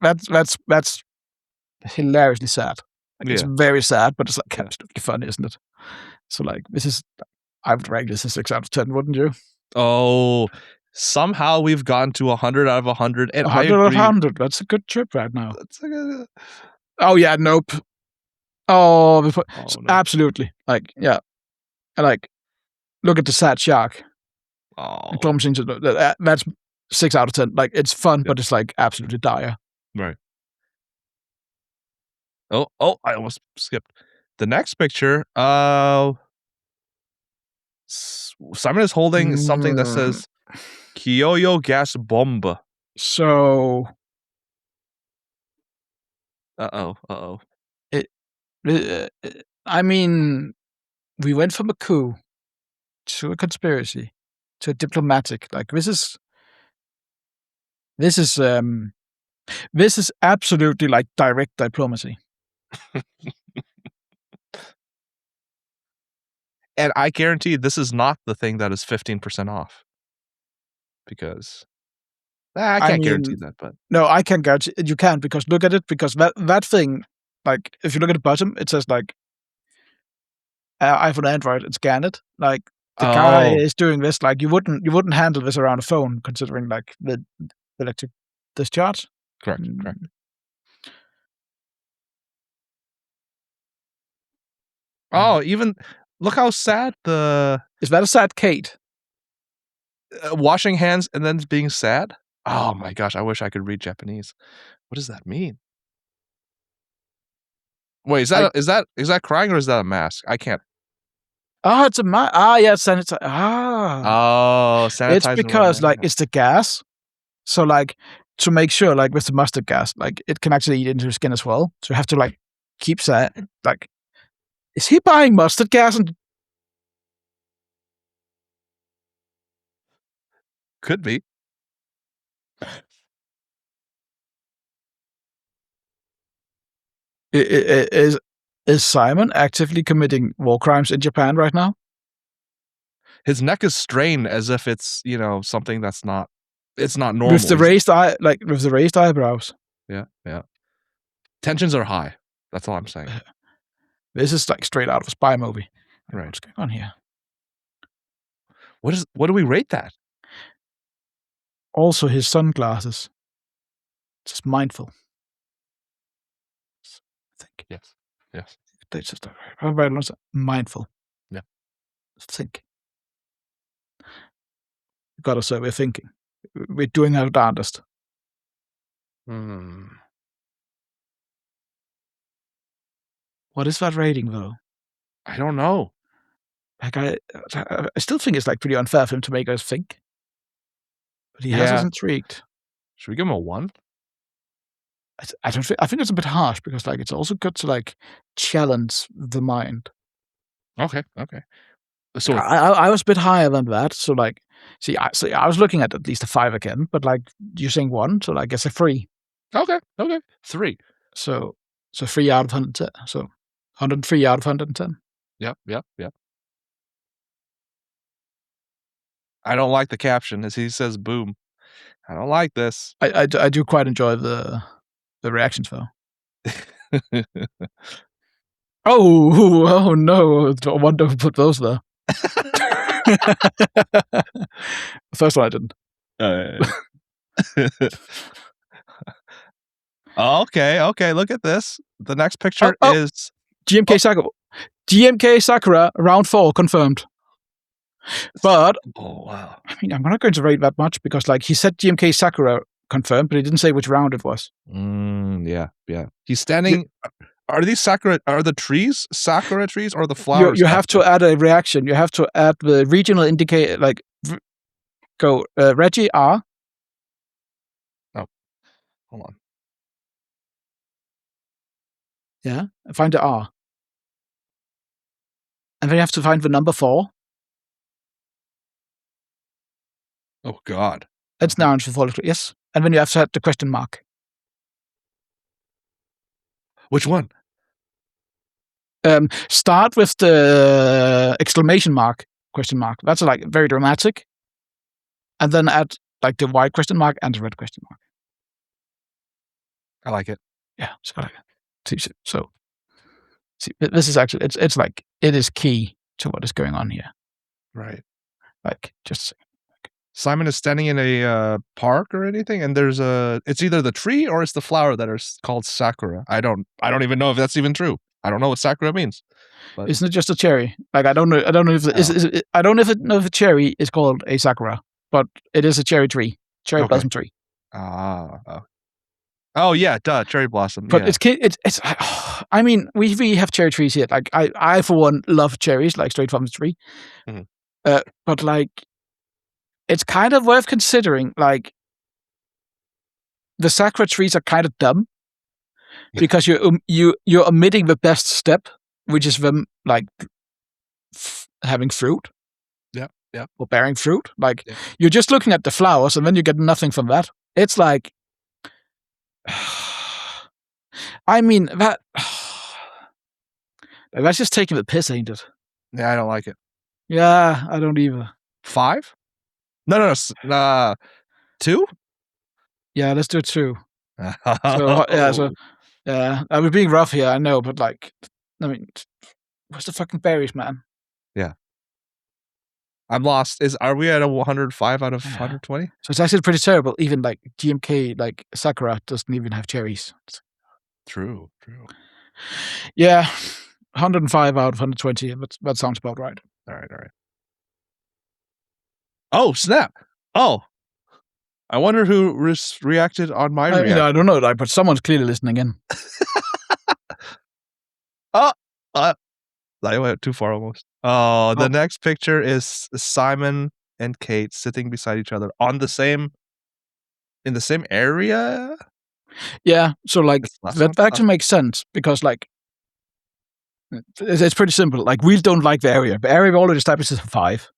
hilariously sad. Like, it's very sad, but it's like absolutely funny, isn't it? So like this is, I would rank this a 6 out of 10, wouldn't you? Oh, somehow we've gotten to 100 out of 100, and 100 out of 100. That's a good trip right now. Oh yeah, nope. Oh, no. Absolutely. Like yeah, like look at the sad shark. Oh, that's 6 out of 10. Like it's fun, but it's like absolutely dire. Right. Oh, I almost skipped the next picture. Simon is holding something that says Kyoyo gas bomba. So Uh-oh. I mean, we went from a coup to a conspiracy to a diplomatic. Like this is absolutely like direct diplomacy. And I guarantee this is not the thing that is 15% off. Because I can't guarantee that, but no, I can guarantee you can, because look at it, because that thing, like if you look at the bottom, it says like iPhone, Android, and scan it. Like the guy is doing this. Like you wouldn't handle this around a phone, considering like the electric discharge. Correct. Oh, even look how sad is that a sad Kate? Washing hands and then being sad? Oh my gosh, I wish I could read Japanese. What does that mean? Wait, is that crying or is that a mask? I can't. Oh, it's a mask. Ah, yeah, sanitizer. Ah. Oh, sanitizer. It's because like it's the gas. So like to make sure, like with the mustard gas, like it can actually eat into your skin as well. So you have to like keep like, is he buying mustard gas? And could be. Is Simon actively committing war crimes in Japan right now? His neck is strained as if it's, something that's not. It's not normal. With the raised eyebrows. Yeah. Tensions are high. That's all I'm saying. This is like straight out of a spy movie. Right. What's going on here? What do we rate that? Also, his sunglasses. Just mindful. I think. Yes. They just mindful. Yeah. Think. Gotta say, we're thinking. We're doing our darndest. What is that rating, though? I don't know. Like I still think it's like pretty unfair for him to make us think. But he has us intrigued. Should we give him a 1? I think it's a bit harsh because like it's also good to like challenge the mind. Okay. So I was a bit higher than that. So like, I was looking at least a 5 again, but like you're saying 1, so like it's a 3. okay. 3. So 3 out of 110. So 103 out of 110. Yep. I don't like the caption as he says boom. I don't like this. I do quite enjoy the reactions though. Oh no! I wonder who put those there. The first one I didn't. Okay. Look at this. The next picture is GMK Sakura. GMK Sakura round 4 confirmed. But wow. I mean, I'm not going to rate that much because like he said GMK Sakura confirmed, but he didn't say which round it was. Yeah. He's standing. Are these Sakura? Are the trees Sakura trees or the flowers? You have to add a reaction. You have to add the regional indicator. Like go Reggie R. Oh, hold on. Yeah, find the R. And then you have to find the number 4. Oh God. That's now answer follow through. Yes. And then you have to add the question mark. Which one? Start with the exclamation mark, question mark. That's like very dramatic. And then add like the white question mark and the red question mark. I like it. Yeah, it's like so. See, this is actually it's like it is key to what is going on here. Right. Like just a second. Simon is standing in a park or anything, and there's it's either the tree or it's the flower that are called Sakura. I don't even know if that's even true. I don't know what Sakura means. But isn't it just a cherry? Like I don't know if I don't know if a cherry is called a Sakura, but it is a cherry tree, blossom tree. Oh yeah, duh, cherry blossom. But it's. I mean, we have cherry trees here. Like I for one love cherries, like straight from the tree. Mm-hmm. But like, it's kind of worth considering. Like, the Sakura trees are kind of dumb because you're omitting the best step, which is them like having fruit. Yeah. Or bearing fruit. Like you're just looking at the flowers, and then you get nothing from that. It's like. I mean, that's just taking the piss, ain't it? Yeah, I don't like it. Yeah, I don't either. 5? No. 2? Yeah, let's do 2. Yeah. I was being rough here, I know, but like, I mean, what's the fucking berries, man? Yeah. I'm lost. Are we at a 105 out of 120? So it's actually pretty terrible. Even like GMK, like Sakura, doesn't even have cherries. True. Yeah, 105 out of 120. That sounds about right. All right. Oh snap! Oh, I wonder who reacted on my reaction. I don't know, like, but someone's clearly listening in. I went too far almost. Oh, the next picture is Simon and Kate sitting beside each other in the same area. Yeah, so like that actually makes sense because like it's pretty simple. Like we don't like the area. The area we already established is a 5.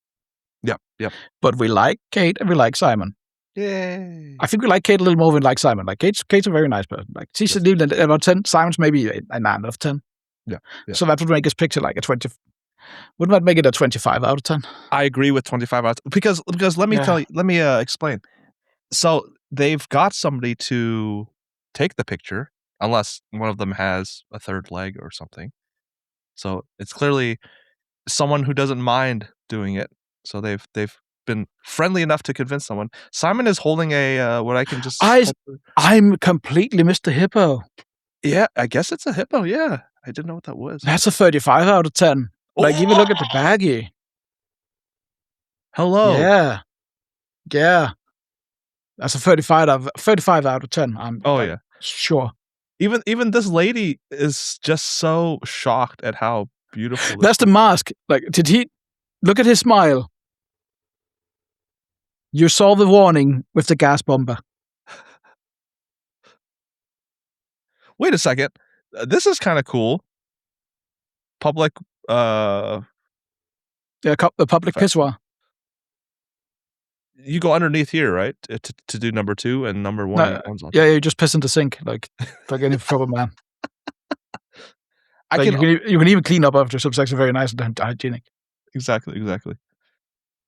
Yep. But we like Kate and we like Simon. Yay! I think we like Kate a little more than we like Simon. Like Kate's a very nice person. Like she's leaving at about 10. Simon's maybe a 9 out of 10. Yeah. So that would make his picture like a 20. Wouldn't that make it a 25 out of 10? I agree with 25 out of 10. Because let me tell you, let me explain. So they've got somebody to take the picture, unless one of them has a third leg or something. So it's clearly someone who doesn't mind doing it. So they've been friendly enough to convince someone. Simon is holding a what I can just. I'm completely Mr. Hippo. Yeah, I guess it's a hippo. Yeah, I didn't know what that was. That's a 35 out of 10. Like even look at the baggie. Hello. Yeah. That's a 35 out of 10. I'm sure. Even this lady is just so shocked at how Beautiful. That's the mask. Like, did he look at his smile? You saw the warning with the gas bomber. Wait a second. This is kind of cool. Public. Yeah, the public pissoir. You go underneath here, right, to do number 2 and number 1. No, yeah, you just piss in the sink like any proper man. I Like can. you can even clean up after yourself. It's actually very nice and hygienic. Exactly.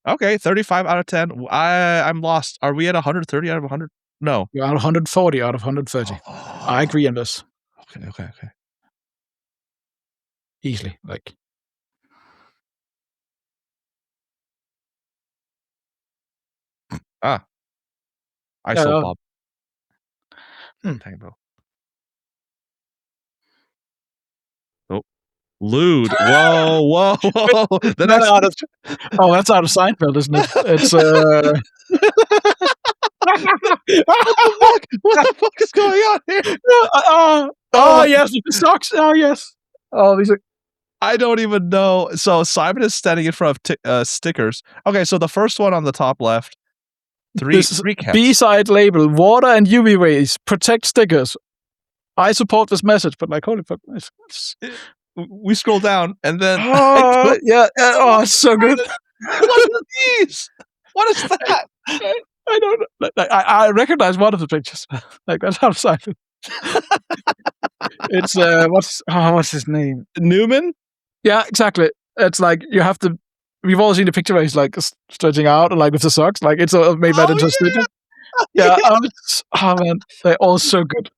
Okay, 35 out of 10. I'm lost. Are we at 130 out of 100? No. You're at 140 out of 130. I agree on this. Okay. Easily, like. I saw Bob. Tango. Oh, lewd. Whoa. That's out of Seinfeld, isn't it? It's What the fuck is going on here? Oh yes, the socks. Oh yes. Oh, these are. I don't even know. So Simon is standing in front of stickers. Okay, so the first one on the top left. Three cats. B-side label: water and UV rays protect stickers. I support this message, but like, holy fuck! We scroll down and then. Oh it's so good. What are these? What is that? I don't know. Like, I recognize one of the pictures. Like that's how Simon. It's what's his name? Newman? Yeah, exactly. It's like you have to. We've all seen the picture where he's like stretching out and like with the socks. Like it's made that into a sticker. Yeah. Oh man, they're all so good.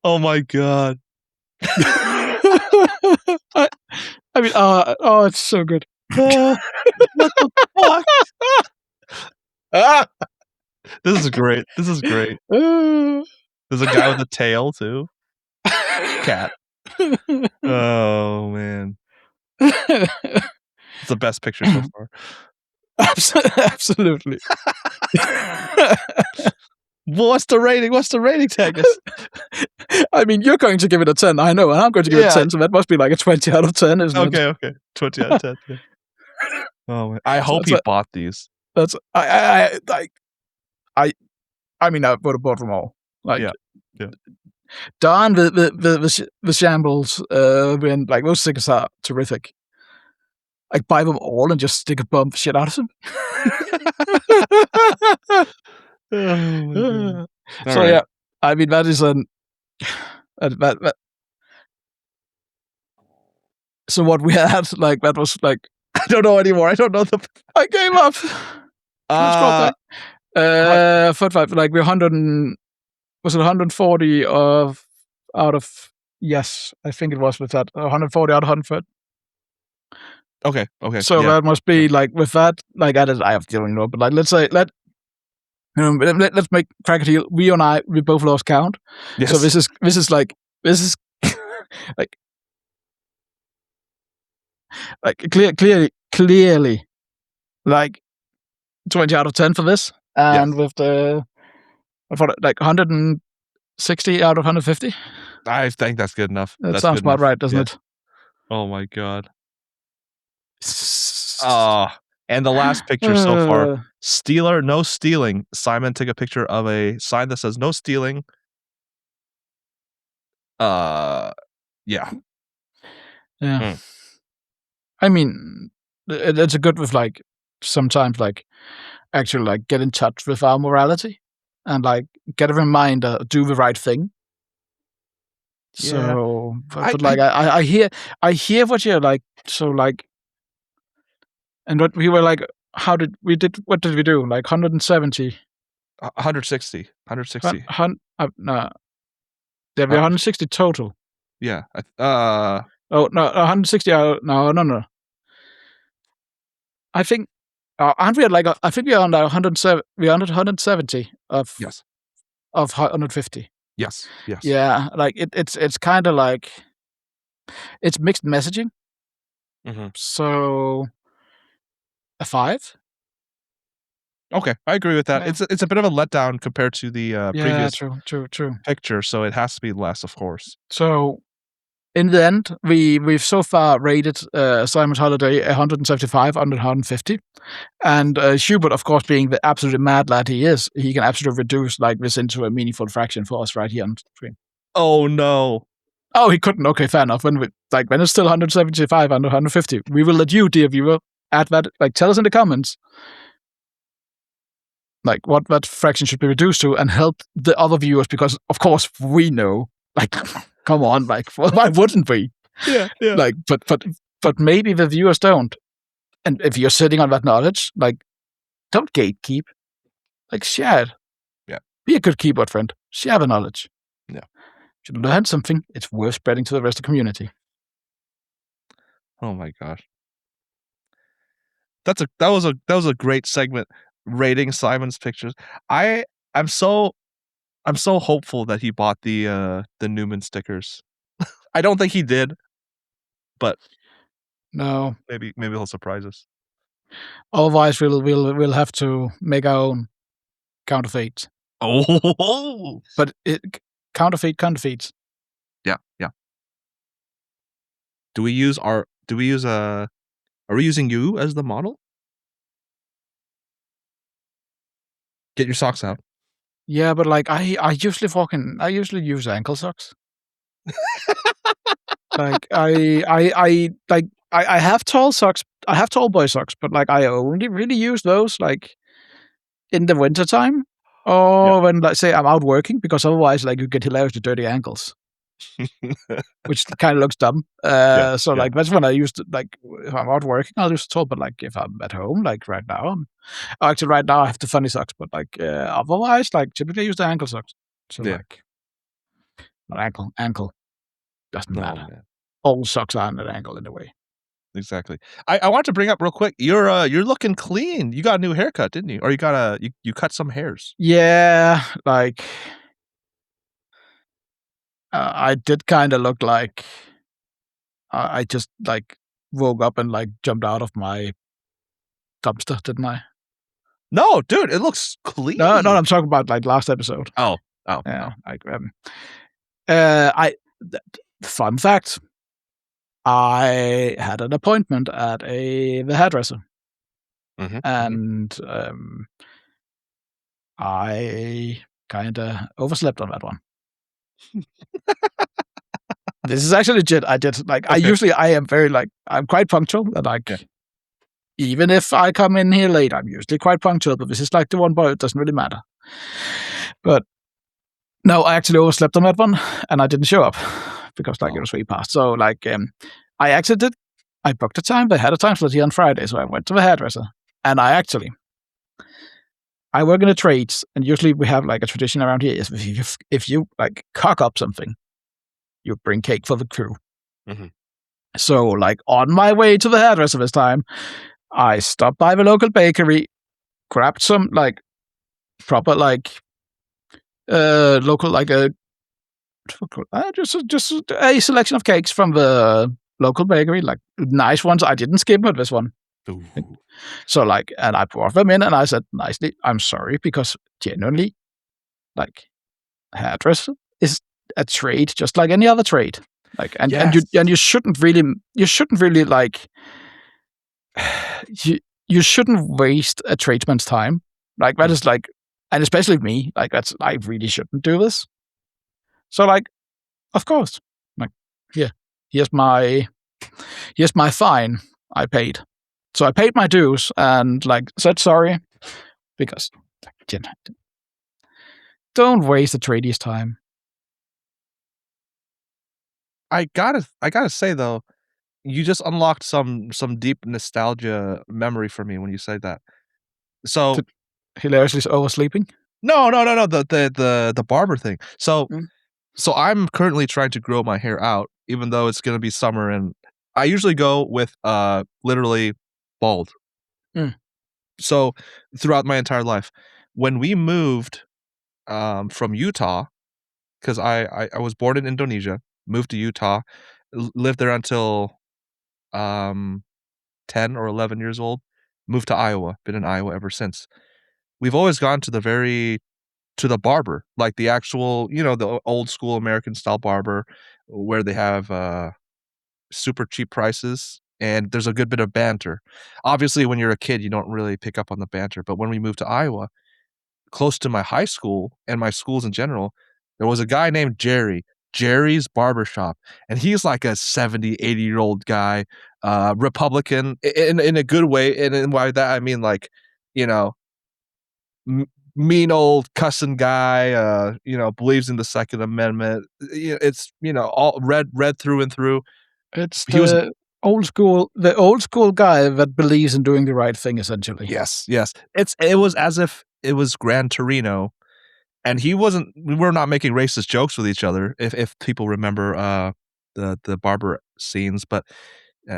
Oh my god. I mean, it's so good. What the fuck? This is great. There's a guy with a tail too. Cat. Oh man. It's the best picture so far. Absolutely. Well, what's the rating, Tanghus? I mean, you're going to give it a 10, I know, and I'm going to give it a 10, so that must be like a 20 out of 10, isn't it? Okay. 20 out of 10. Yeah. Oh man. I hope he bought these. That's I mean, I would have bought them all. Like, yeah. Darn the shambles when like those stickers are terrific. Like buy them all and just stick a bump shit out of them. Oh so right. Yeah, I mean that is an that. So what we had, like that was like I don't know anymore. I don't know I gave up. Scroll back. 45. Like we're 100. Was it 140 out of? Yes, I think it was with that 140 out of 130. Okay. So that must be like with that. Like I have to know, but like let's say let's make crack a deal. We both lost count. Yes. So this is like clearly like 20 out of 10 for this, and with the like 160 out of 150. I think that's good enough. That sounds about right, doesn't it? Oh my god. And the last picture so far. Stealer, no stealing. Simon took a picture of a sign that says no stealing. Yeah. I mean, it's a good with like sometimes like actually like get in touch with our morality and like get a reminder, do the right thing. So, but like I hear what you're like. So like, and what we were like, what did we do? Like 170, 160, 160. No, there were 160 total. Yeah. Oh no, 160. No. I think, aren't we at like? I think we are on 107. We're under 170 of of 150. Yes. Yeah, like it's kind of like it's mixed messaging. Mm-hmm. So a 5. Okay, I agree with that. Yeah. It's a bit of a letdown compared to the previous true picture, so it has to be less, of course. So in the end, we've so far rated Simon's Holiday 175 under 150. And Hubert, of course, being the absolutely mad lad he is, he can absolutely reduce like this into a meaningful fraction for us right here on screen. Oh no. Oh, he couldn't. Okay, fair enough. When it's still 175 under 150, we will let you, dear viewer, add that. Like, tell us in the comments, like what that fraction should be reduced to, and help the other viewers, because of course we know. Like, come on, like, why wouldn't we? Yeah. Like, but maybe the viewers don't. And if you're sitting on that knowledge, like, don't gatekeep. Like, share it. Yeah. Be a good keyboard friend. Share the knowledge. Yeah. If you learn something, it's worth spreading to the rest of the community. Oh my gosh. That was a great segment, rating Simon's pictures. I'm so hopeful that he bought the Newman stickers. I don't think he did, but no, maybe he'll surprise us. Otherwise, we'll have to make our own counterfeit. Oh, but counterfeits. Yeah. Are we using you as the model? Get your socks out. Yeah, but like I usually use ankle socks. Like I have tall socks. I have tall boy socks, but like I only really use those like in the wintertime or when, like, say I'm out working, because otherwise like you get hilariously dirty ankles. Which kind of looks dumb. So like that's when I used like if I'm out working, I'll use tall. But like if I'm at home, like right now, right now I have the funny socks. But like otherwise, like typically I use the ankle socks. So like not ankle doesn't matter. Man. All socks are on an ankle in a way. Exactly. I want to bring up real quick. You're looking clean. You got a new haircut, didn't you? Or you cut some hairs. Yeah, like I did kind of look like I just like woke up and like jumped out of my dumpster, didn't I? No, dude, it looks clean. No, I'm talking about like last episode. Oh, yeah. Fun fact: I had an appointment at the hairdresser, and I kind of overslept on that one. This is actually legit. I did like okay. I am very like I'm quite punctual, and like even if I come in here late, I'm usually quite punctual. But this is like the one boy; it doesn't really matter. But no, I actually overslept on that one, and I didn't show up because like it was way past. So like I exited. I booked a time. They had a time slot here on Friday, so I went to the hairdresser, and I work in the trades, and usually we have like a tradition around here is if you like cock up something, you bring cake for the crew. So like on my way to the hairdresser this time, I stopped by the local bakery, grabbed some like proper like local like just a selection of cakes from the local bakery, like nice ones. I didn't skip with this one. Ooh. So like, and I brought them in, and I said nicely, "I'm sorry," because genuinely, like, hairdresser is a trade just like any other trade. Like, and you shouldn't really like you shouldn't waste a tradesman's time. Like that is like, and especially me, like I really shouldn't do this. So like, of course, like, here's my fine. I paid. So I paid my dues and like said sorry because don't waste the tradie's time. I gotta say though, you just unlocked some deep nostalgia memory for me when you said that. So hilariously oversleeping? No. The barber thing. So I'm currently trying to grow my hair out, even though it's gonna be summer, and I usually go with literally bald. So throughout my entire life, when we moved from Utah, because I was born in Indonesia, moved to Utah, lived there until 10 or 11 years old, moved to Iowa, been in Iowa ever since. We've always gone to the barber, like the actual, the old school American style barber, where they have super cheap prices and there's a good bit of banter. Obviously, when you're a kid, you don't really pick up on the banter. But when we moved to Iowa, close to my high school and my schools in general, there was a guy named Jerry's Barbershop, and he's like a 70, 80-year-old guy, Republican in a good way, and by that I mean like, you know, mean old cussing guy, believes in the Second Amendment. It's all red through and through. It's He was the old school guy that believes in doing the right thing, essentially. yes. It was as if it was Gran Torino, and we were not making racist jokes with each other, if people remember the barber scenes, but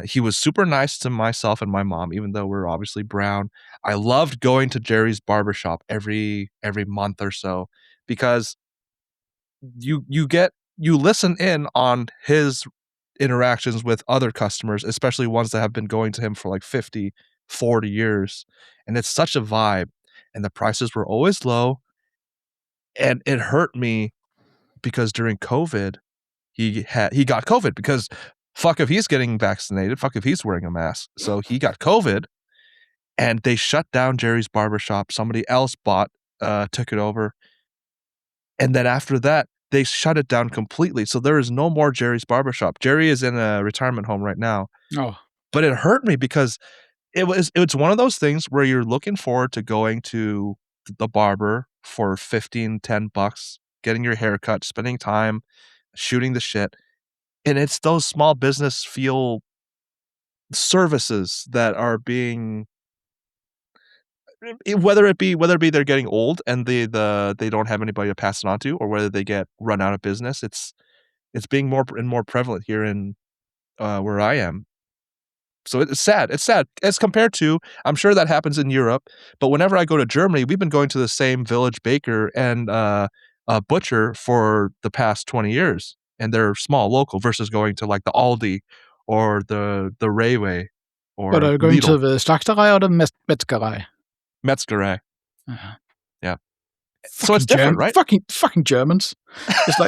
he was super nice to myself and my mom, even though we're obviously brown. I loved going to Jerry's barbershop every month or so because you listen in on his interactions with other customers, especially ones that have been going to him for like 50, 40 years. And it's such a vibe. And the prices were always low. And it hurt me because during COVID, he got COVID because fuck if he's getting vaccinated, fuck if he's wearing a mask. So he got COVID and they shut down Jerry's barbershop. Somebody else took it over. And then after that, they shut it down completely. So there is no more Jerry's barbershop. Jerry is in a retirement home right now. Oh. But it hurt me because it's one of those things where you're looking forward to going to the barber for $10, getting your hair cut, spending time shooting the shit. And it's those small business feel services that are being, whether it be they're getting old and they don't have anybody to pass it on to, or whether they get run out of business. It's being more and more prevalent here in where I am. So it's sad. It's sad as compared to, I'm sure that happens in Europe, but whenever I go to Germany, we've been going to the same village baker and a butcher for the past 20 years, and they're small, local, versus going to like the Aldi or the Rewe or But are you going Lidl. to the Slachterei or the Metzgerei? Metzgerei. Uh-huh. Yeah. So it's different, right? Fucking Germans. It's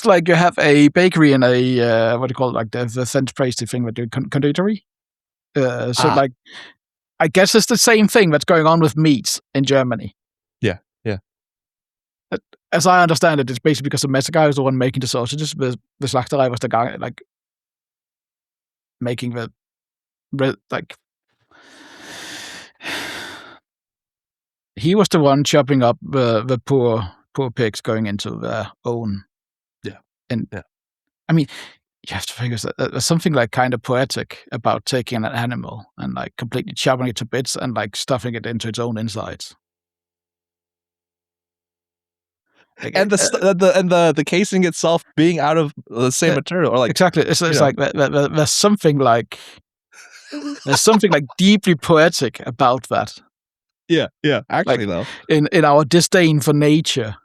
like you have a bakery and a what do you call it, like the French pastry thing with the conditori. Like, I guess it's the same thing that's going on with meats in Germany. Yeah. As I understand it, it's basically because the Metzger is the one making the sausages. The Slachterei was the guy like making the like. He was the one chopping up the poor pigs going into their own. Yeah. And yeah. I mean, you have to figure that there's something like kind of poetic about taking an animal and like completely chopping it to bits and like stuffing it into its own insides. Like, and the casing itself being out of the same material, or like exactly. It's like there's something like deeply poetic about that. Yeah. Actually, like, though, in our disdain for nature,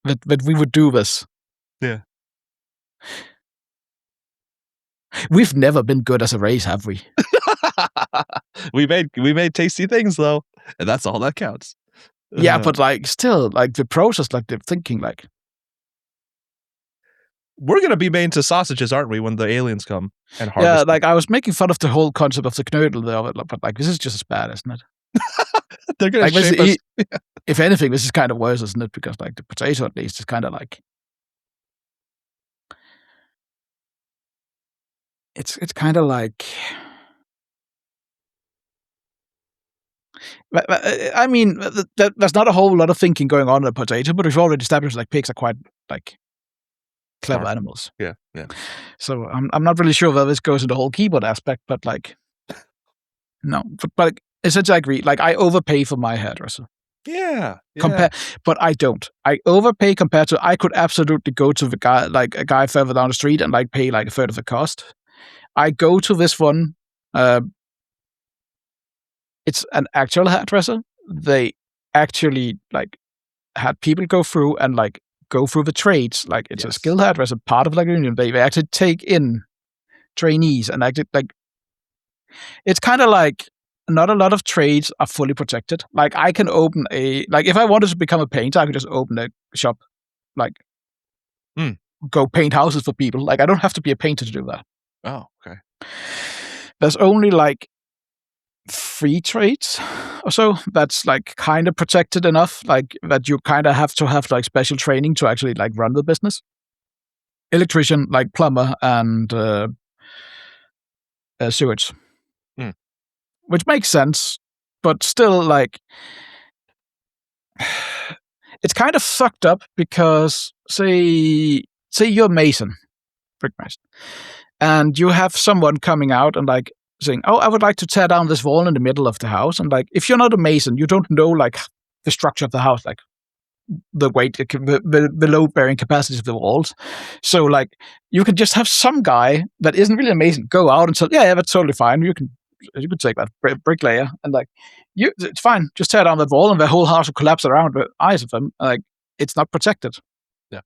that we would do this. Yeah. We've never been good as a race, have we? we made tasty things though, and that's all that counts. Yeah, but like still, like the process, like the thinking, like we're gonna be made into sausages, aren't we, when the aliens come and harvest? Yeah, like I was making fun of the whole concept of the knödel there, but like this is just as bad, isn't it? They're gonna shape us. If anything, this is kind of worse, isn't it? Because like the potato, at least, is kind of like it's kind of like. I mean, there's not a whole lot of thinking going on in a potato, but we've already established like pigs are quite like clever animals. Yeah. So I'm not really sure whether this goes into the whole keyboard aspect, but like, no, but essentially I agree. Like I overpay for my hairdresser. Yeah. But I don't. I overpay compared to I could absolutely go to the guy, like a guy further down the street, and like pay like a third of the cost. I go to this one. It's an actual hairdresser. They actually like had people go through the trades. Like it's a skilled hairdresser, part of like a union. They actually take in trainees and actually like. It's kind of like not a lot of trades are fully protected. Like I can open if I wanted to become a painter, I could just open a shop, like go paint houses for people. Like, I don't have to be a painter to do that. Oh, okay. There's only like 3 trades or so that's like kind of protected enough, like that you kind of have to have like special training to actually like run the business. Electrician, like plumber, and sewage, which makes sense, but still, like, it's kind of fucked up because say you're a mason, brickmason, and you have someone coming out and like saying, "Oh, I would like to tear down this wall in the middle of the house," and like if you're not a mason, you don't know like the structure of the house, like the weight, the load bearing capacity of the walls. So like you can just have some guy that isn't really a mason go out and say, "Yeah, that's totally fine. You can take that bricklayer and like it's fine. Just tear down that wall and the whole house will collapse around the eyes of them." Like it's not protected. Yeah.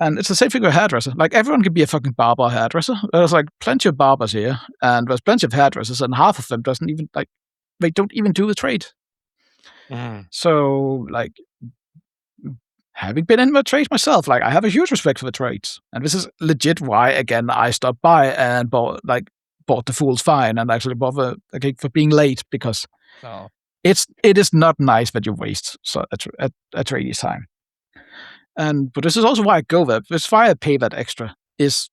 And it's the same thing with a hairdresser. Like everyone can be a fucking barber or hairdresser. There's like plenty of barbers here, and there's plenty of hairdressers, and half of them doesn't even like they don't even do the trade. So like having been in the trade myself, like I have a huge respect for the trades, and this is legit why again I stopped by and bought the fool's fine and actually bought the cake for being late because it is not nice that you waste a tradee's time. But this is also why I go there. This is why I pay that extra. Is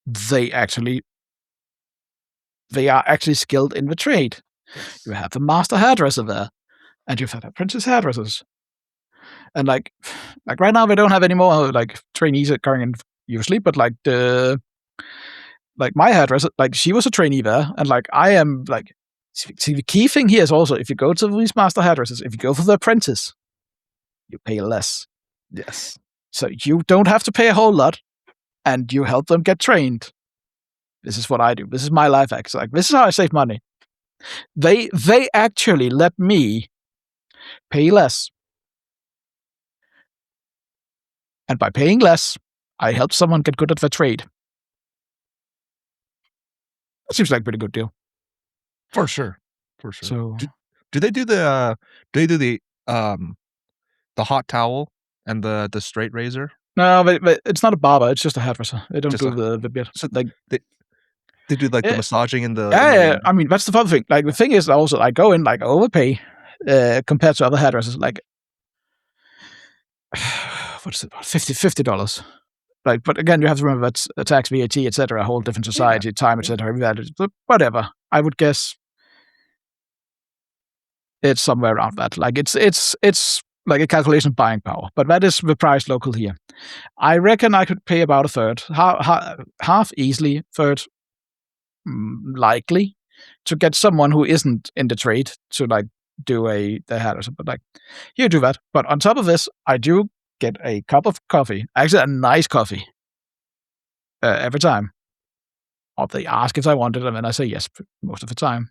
they are actually skilled in the trade. Yes. You have a master hairdresser there, and you've had apprentice hairdressers. And like right now, they don't have any more like trainees going in usually, but like my hairdresser, like she was a trainee there, and like I am like. See, the key thing here is also if you go to these master hairdressers, if you go for the apprentice, you pay less. Yes. So you don't have to pay a whole lot, and you help them get trained. This is what I do. This is my life hack. Like this is how I save money. They actually let me pay less. And by paying less, I help someone get good at their trade. That seems like a pretty good deal. For sure. So do they do the hot towel and the straight razor? No, but it's not a barber. It's just a hairdresser. They don't do the bit. So like they do like the massaging in the. Yeah. I mean, that's the fun thing. Like the thing is also I go in like overpay compared to other hairdressers. Like what is it? $50. Like, but again, you have to remember that's tax, VAT, etc. A whole different society, time, etc. But whatever. I would guess it's somewhere around that. Like it's like a calculation of buying power, but that is the price local here. I reckon I could pay about a third, half easily, third likely, to get someone who isn't in the trade to like do the hairdresser. But like you do that. But on top of this, I do get a cup of coffee, actually a nice coffee, every time. Or they ask if I want it, and then I say yes most of the time.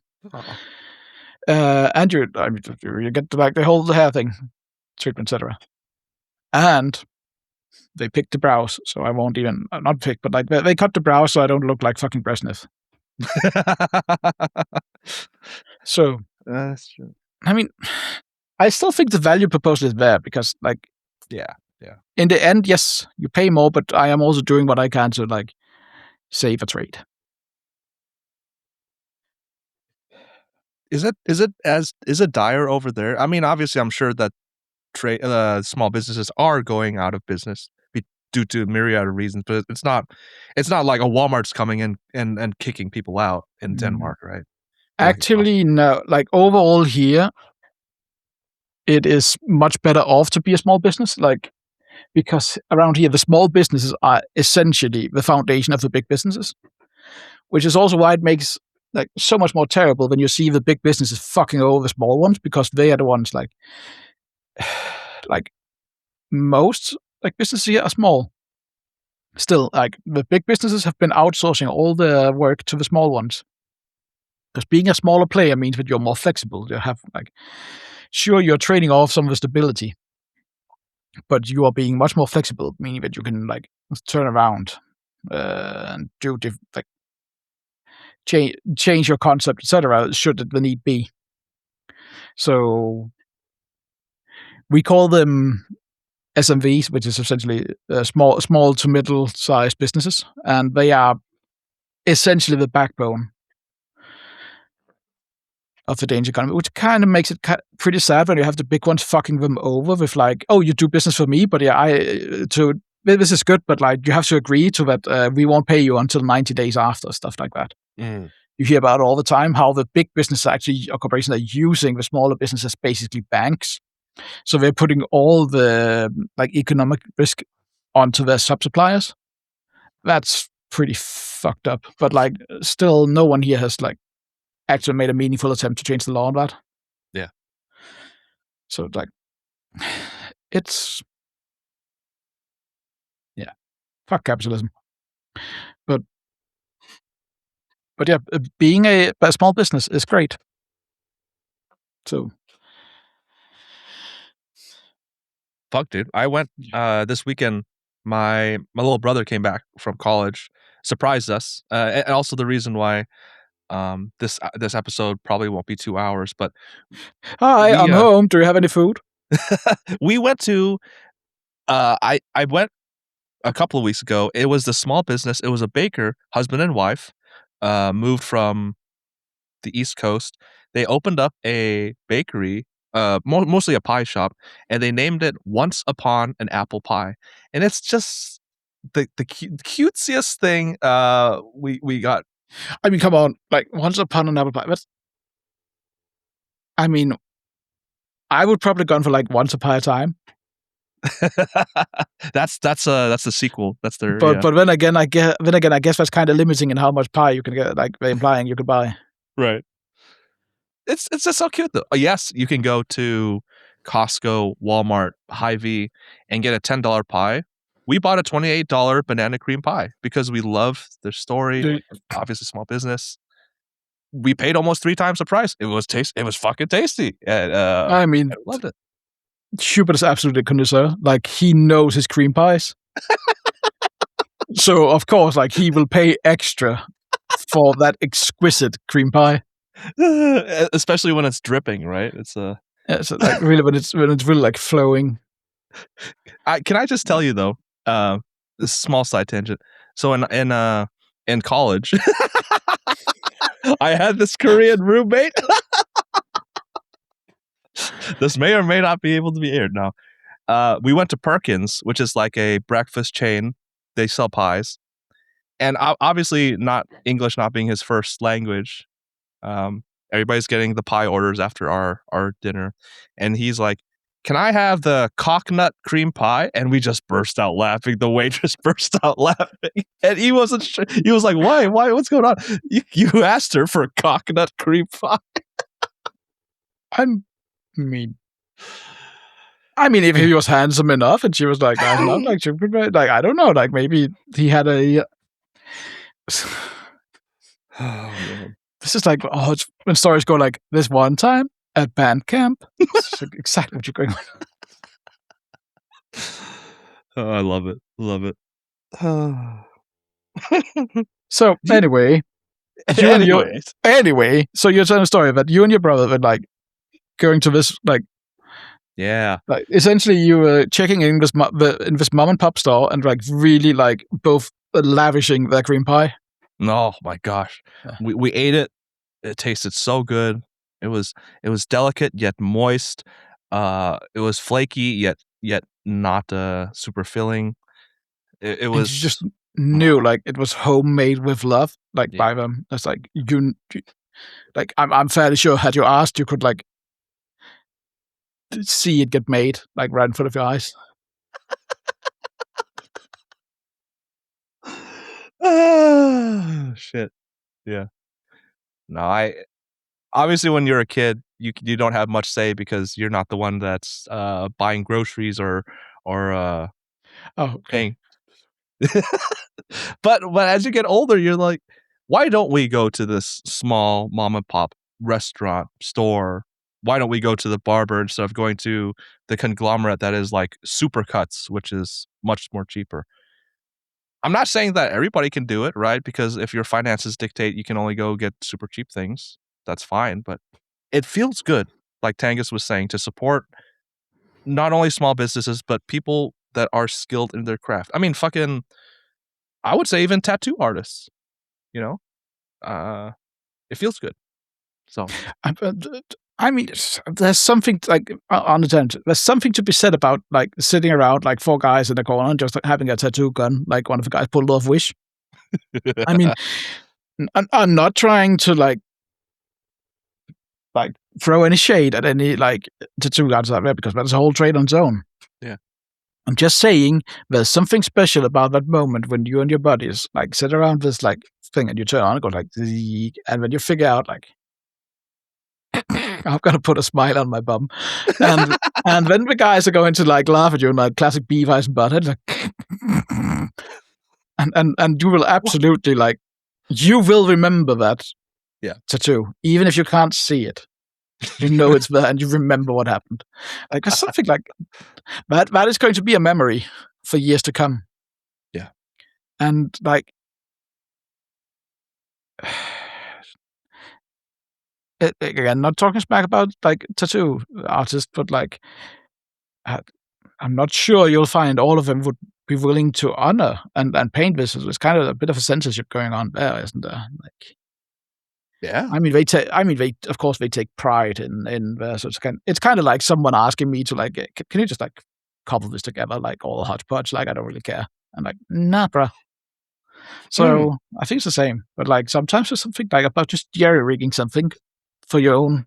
And you get to like the whole hair thing, treatment, etc. And they pick the brows, so I won't even not pick, but like they cut the brows so I don't look like fucking Brezhnev. So that's true. I mean, I still think the value proposal is there because, like, yeah. In the end, yes, you pay more, but I am also doing what I can to like save a trade. Is it dire over there? I mean, obviously, I'm sure that small businesses are going out of business due to a myriad of reasons, but it's not like a Walmart's coming in and kicking people out in Denmark, right? Actually, no. Like overall here, it is much better off to be a small business, like because around here the small businesses are essentially the foundation of the big businesses, which is also why it makes like so much more terrible when you see the big businesses fucking over the small ones because they are the ones like most like businesses here are small. Still, like the big businesses have been outsourcing all the work to the small ones. Because being a smaller player means that you're more flexible. You have like, sure, you're trading off some of the stability, but you are being much more flexible, meaning that you can like turn around and do like change your concept, etc. Should the need be. So we call them SMVs, which is essentially small to middle-sized businesses, and they are essentially the backbone of the Danish economy, which kind of makes it pretty sad when you have the big ones fucking them over with like, oh, you do business for me, but this is good, but like you have to agree to that we won't pay you until 90 days after, stuff like that. Mm. You hear about it all the time, how the big businesses actually, or corporations, are using the smaller businesses, basically banks. So they're putting all the like economic risk onto their sub-suppliers. That's pretty fucked up. But like, still, no one here has like actually made a meaningful attempt to change the law on that. Yeah. So like, it's fuck capitalism. But yeah, being a small business is great. So fuck, dude. I went this weekend. My little brother came back from college, surprised us, and also the reason why this episode probably won't be 2 hours. But hi, I'm home. Do you have any food? We went to. I went a couple of weeks ago. It was the small business. It was a baker, husband and wife, moved from the East Coast. They opened up a bakery, mostly a pie shop, and they named it Once Upon an Apple Pie. And it's just the cutesiest thing we got. I mean, come on, like Once Upon an Apple Pie. I mean, I would probably gone for like Once Upon a Time. That's the sequel. That's their. But then again, I guess that's kind of limiting in how much pie you can get. Like implying you could buy. Right. It's just so cute though. Yes, you can go to Costco, Walmart, Hy-Vee, and get a $10 pie. We bought a $28 banana cream pie because we love their story. Obviously, small business. We paid almost 3 times the price. It was It was fucking tasty. And, I mean, I loved it. Hubert is absolutely a connoisseur. Like he knows his cream pies. So of course, like he will pay extra for that exquisite cream pie. Especially when it's dripping, right? It's so like really when it's really like flowing. Can I just tell you though, this small side tangent. So in college, I had this Korean roommate. This may or may not be able to be aired now. We went to Perkins, which is like a breakfast chain. They sell pies, and obviously not English not being his first language. Everybody's getting the pie orders after our dinner, and he's like, "Can I have the coconut cream pie?" And we just burst out laughing. The waitress burst out laughing, and he wasn't sure. He was like, "Why? What's going on? You asked her for coconut cream pie." I mean, if he was handsome enough and she was like nice enough, like she would, like I don't know, like maybe he had a. Oh man. This is like when stories go like this one time at band camp. It's exactly what you're going with. Oh, I love it. Love it. So anyway, so you're telling a story that you and your brother were like going to this like. Yeah. Like essentially, you were checking in this mom and pop store and like really like both lavishing their cream pie. Oh my gosh, yeah. We ate it. It tasted so good. It was delicate yet moist. It was flaky yet not super filling. It was you just knew like it was homemade with love, like by them. That's like you like I'm fairly sure had you asked, you could like see it get made like right in front of your eyes. Shit. Yeah. No, obviously when you're a kid, you don't have much say because you're not the one that's buying groceries or paying. But as you get older, you're like, why don't we go to this small mom and pop restaurant store? Why don't we go to the barber instead of going to the conglomerate that is like Supercuts, which is much more cheaper? I'm not saying that everybody can do it, right? Because if your finances dictate you can only go get super cheap things, that's fine. But it feels good, like Tanghus was saying, to support not only small businesses, but people that are skilled in their craft. I mean, I would say even tattoo artists. It feels good. So I mean, there's something like on the tangent. There's something to be said about like sitting around like 4 guys in the corner and just like, having a tattoo gun, like one of the guys pulled off Wish. I mean, I'm not trying to like throw any shade at any like tattoo guys out there because that's a whole trade on its own. Yeah. I'm just saying there's something special about that moment when you and your buddies like sit around this like thing and you turn on and go like, and when you figure out like, I'm gonna put a smile on my bum, and then the guys are going to like laugh at you in like classic Beavis and Butthead, like, and you will absolutely like, you will remember that tattoo even if you can't see it. You know it's there and you remember what happened. Like there's something like that. That is going to be a memory for years to come. Yeah, and like. Again, not talking smack about like tattoo artists, but like I'm not sure you'll find all of them would be willing to honor and paint this. There's kind of a bit of a censorship going on there, isn't there? Like, yeah. I mean, they of course they take pride in there. So it's kind of like someone asking me to like, can you just like cobble this together like all hodgepodge? Like I don't really care. I'm like, nah, bruh. So I think it's the same, but like sometimes there's something like about just jerry rigging something for your own.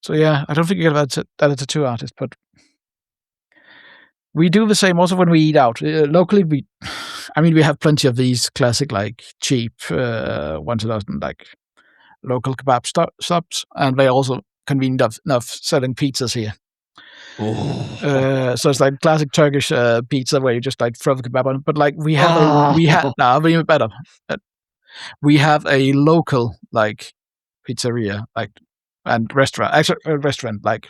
So yeah, I don't think you get that a tattoo artist, but we do the same also when we eat out. Locally, we have plenty of these classic, like cheap, once a dozen, like local kebab shops, and they're also convenient enough selling pizzas here. So it's like classic Turkish pizza where you just like throw the kebab on. But like we have even better. We have a local like pizzeria, like and restaurant, actually a restaurant, like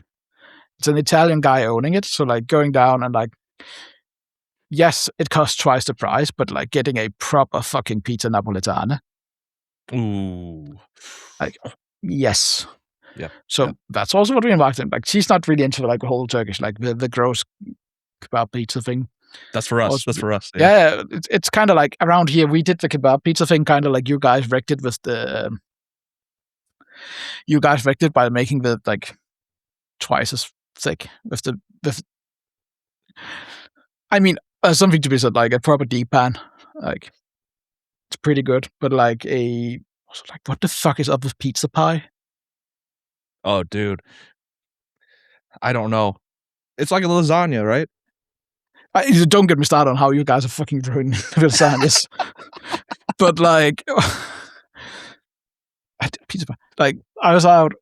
it's an Italian guy owning it. So like going down and like, yes, it costs twice the price, but like getting a proper fucking pizza napoletana. Ooh. Like, yes. Yeah. So that's also what we invited him. Like she's not really into like the whole Turkish, like the gross kebab pizza thing. That's for us. That's for us. Yeah, it's kind of like around here we did the kebab pizza thing, kind of like you guys wrecked it with the. You guys wrecked it by making the like twice as thick with the. I mean, something to be said, like a proper deep pan, like it's pretty good. But like what the fuck is up with pizza pie? Oh, dude, I don't know. It's like a lasagna, right? Don't get me started on how you guys are fucking ruining lasagnas. But like, pizza pie. Like I was out,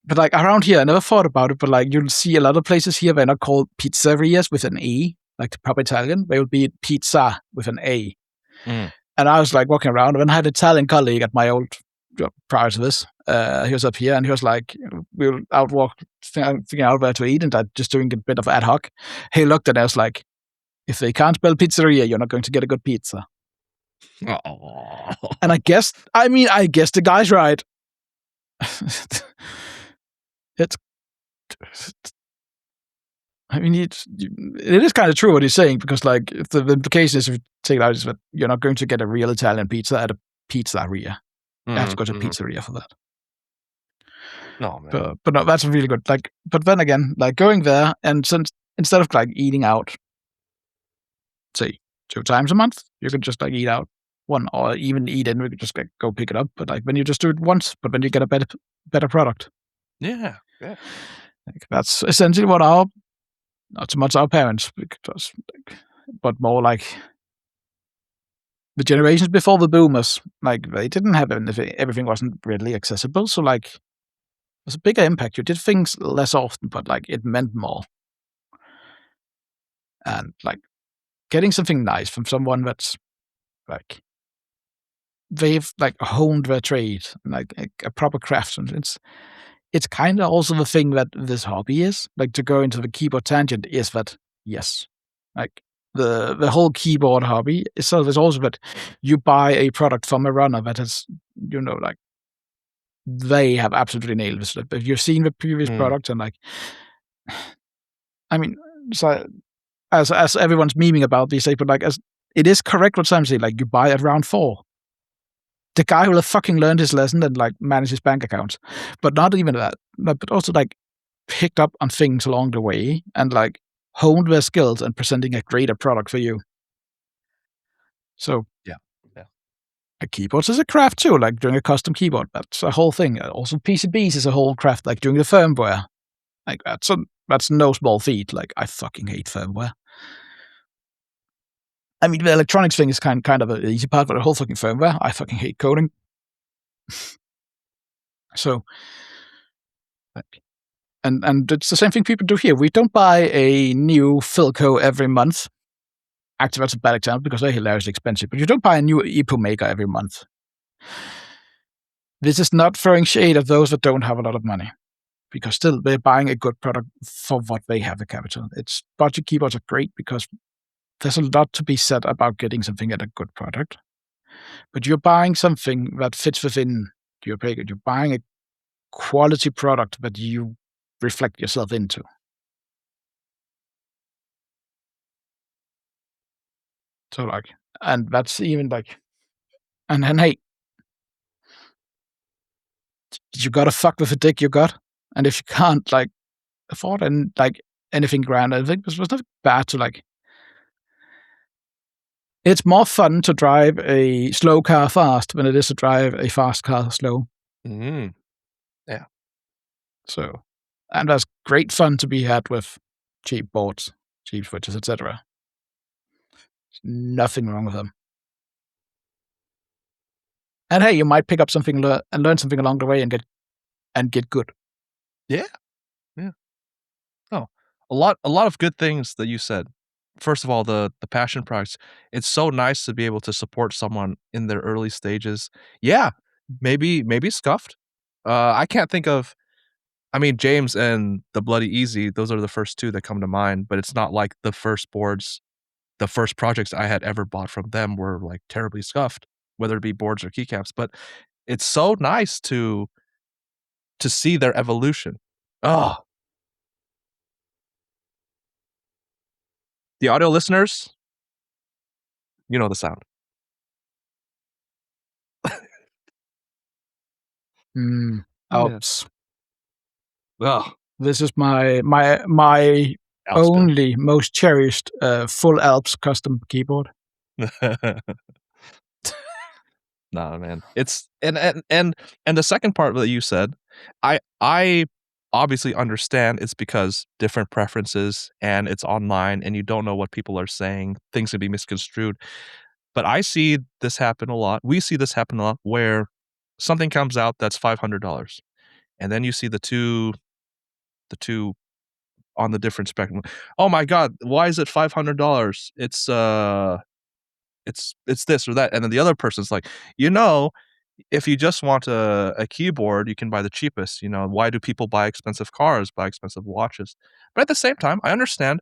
but like around here, I never thought about it. But like you'll see a lot of places here they're not called pizzerias with an E, like the proper Italian. They would be pizza with an A. And I was like walking around, and I had an Italian colleague at my old job prior to this. He was up here, and he was like, we were out figuring out where to eat, and just doing a bit of ad hoc. He looked at us like, if they can't spell pizzeria, you're not going to get a good pizza. Oh. And I guess the guy's right. It is kind of true what he's saying, because like the implication is, if you take it out, is that you're not going to get a real Italian pizza at a pizzeria. You have to go to a pizzeria for that. No, man. But no, that's really good. Like, but then again, like going there and instead of like eating out, say 2 times a month, you could just like eat out one, or even eat in. We could just like go pick it up. But like when you just do it once, but when you get a better product. Yeah. Like, that's essentially what not so much our parents, because, but more like the generations before the boomers, like they didn't have everything wasn't readily accessible. So like there's a bigger impact. You did things less often, but like it meant more. And like getting something nice from someone that's like, they've like honed their trade, like a proper craftsman. It's kind of also the thing that this hobby is. Like, to go into the keyboard tangent, is that, yes, like the whole keyboard hobby itself is also that you buy a product from a runner that has, like they have absolutely nailed this. If you've seen the previous products and like, I mean, so as everyone's memeing about these days, but like as it is correct what Sam said, like you buy at round 4. The guy will have fucking learned his lesson and like manage his bank accounts. But not even that. But also like picked up on things along the way and like honed their skills and presenting a greater product for you. So Yeah. A keyboard is a craft too, like doing a custom keyboard. That's a whole thing. Also PCBs is a whole craft, like doing the firmware. Like that's no small feat. Like I fucking hate firmware. I mean, the electronics thing is kind of an easy part, but the whole fucking firmware, I fucking hate coding. So, and it's the same thing people do here. We don't buy a new Philco every month. Actually, that's a bad example because they're hilariously expensive, but you don't buy a new EPO maker every month. This is not throwing shade at those that don't have a lot of money, because still they're buying a good product for what they have the capital. It's budget keyboards are great because there's a lot to be said about getting something at a good product. But you're buying something that fits within your package. You're buying a quality product that you reflect yourself into. So like, and that's even like, and then hey, you gotta fuck with the dick you got. And if you can't like afford and like anything grand, I think it was not bad to like. It's more fun to drive a slow car fast than it is to drive a fast car slow. Yeah. So, and there's great fun to be had with cheap boards, cheap switches, etc. Nothing wrong with them. And hey, you might pick up something and learn something along the way and get good. Yeah. Oh, a lot of good things that you said. First of all, the passion projects. It's so nice to be able to support someone in their early stages. Yeah, maybe scuffed. I can't think of. I mean, James and the Bloody Easy. Those are the first 2 that come to mind. But it's not like the first boards, the first projects I had ever bought from them were like terribly scuffed, whether it be boards or keycaps. But it's so nice to see their evolution. Oh, the audio listeners, you know the sound. Alps. Oh, This is my Alps bill. only most cherished full Alps custom keyboard. Nah, man. It's and the second part that you said, I obviously understand it's because different preferences and it's online and you don't know what people are saying. Things can be misconstrued. But I see this happen a lot. We see this happen a lot where something comes out that's $500. And then you see the two on the different spectrum. Oh my God, why is it $500? It's this or that. And then the other person's like, if you just want a keyboard, you can buy the cheapest. Why do people buy expensive cars, buy expensive watches? But at the same time, I understand,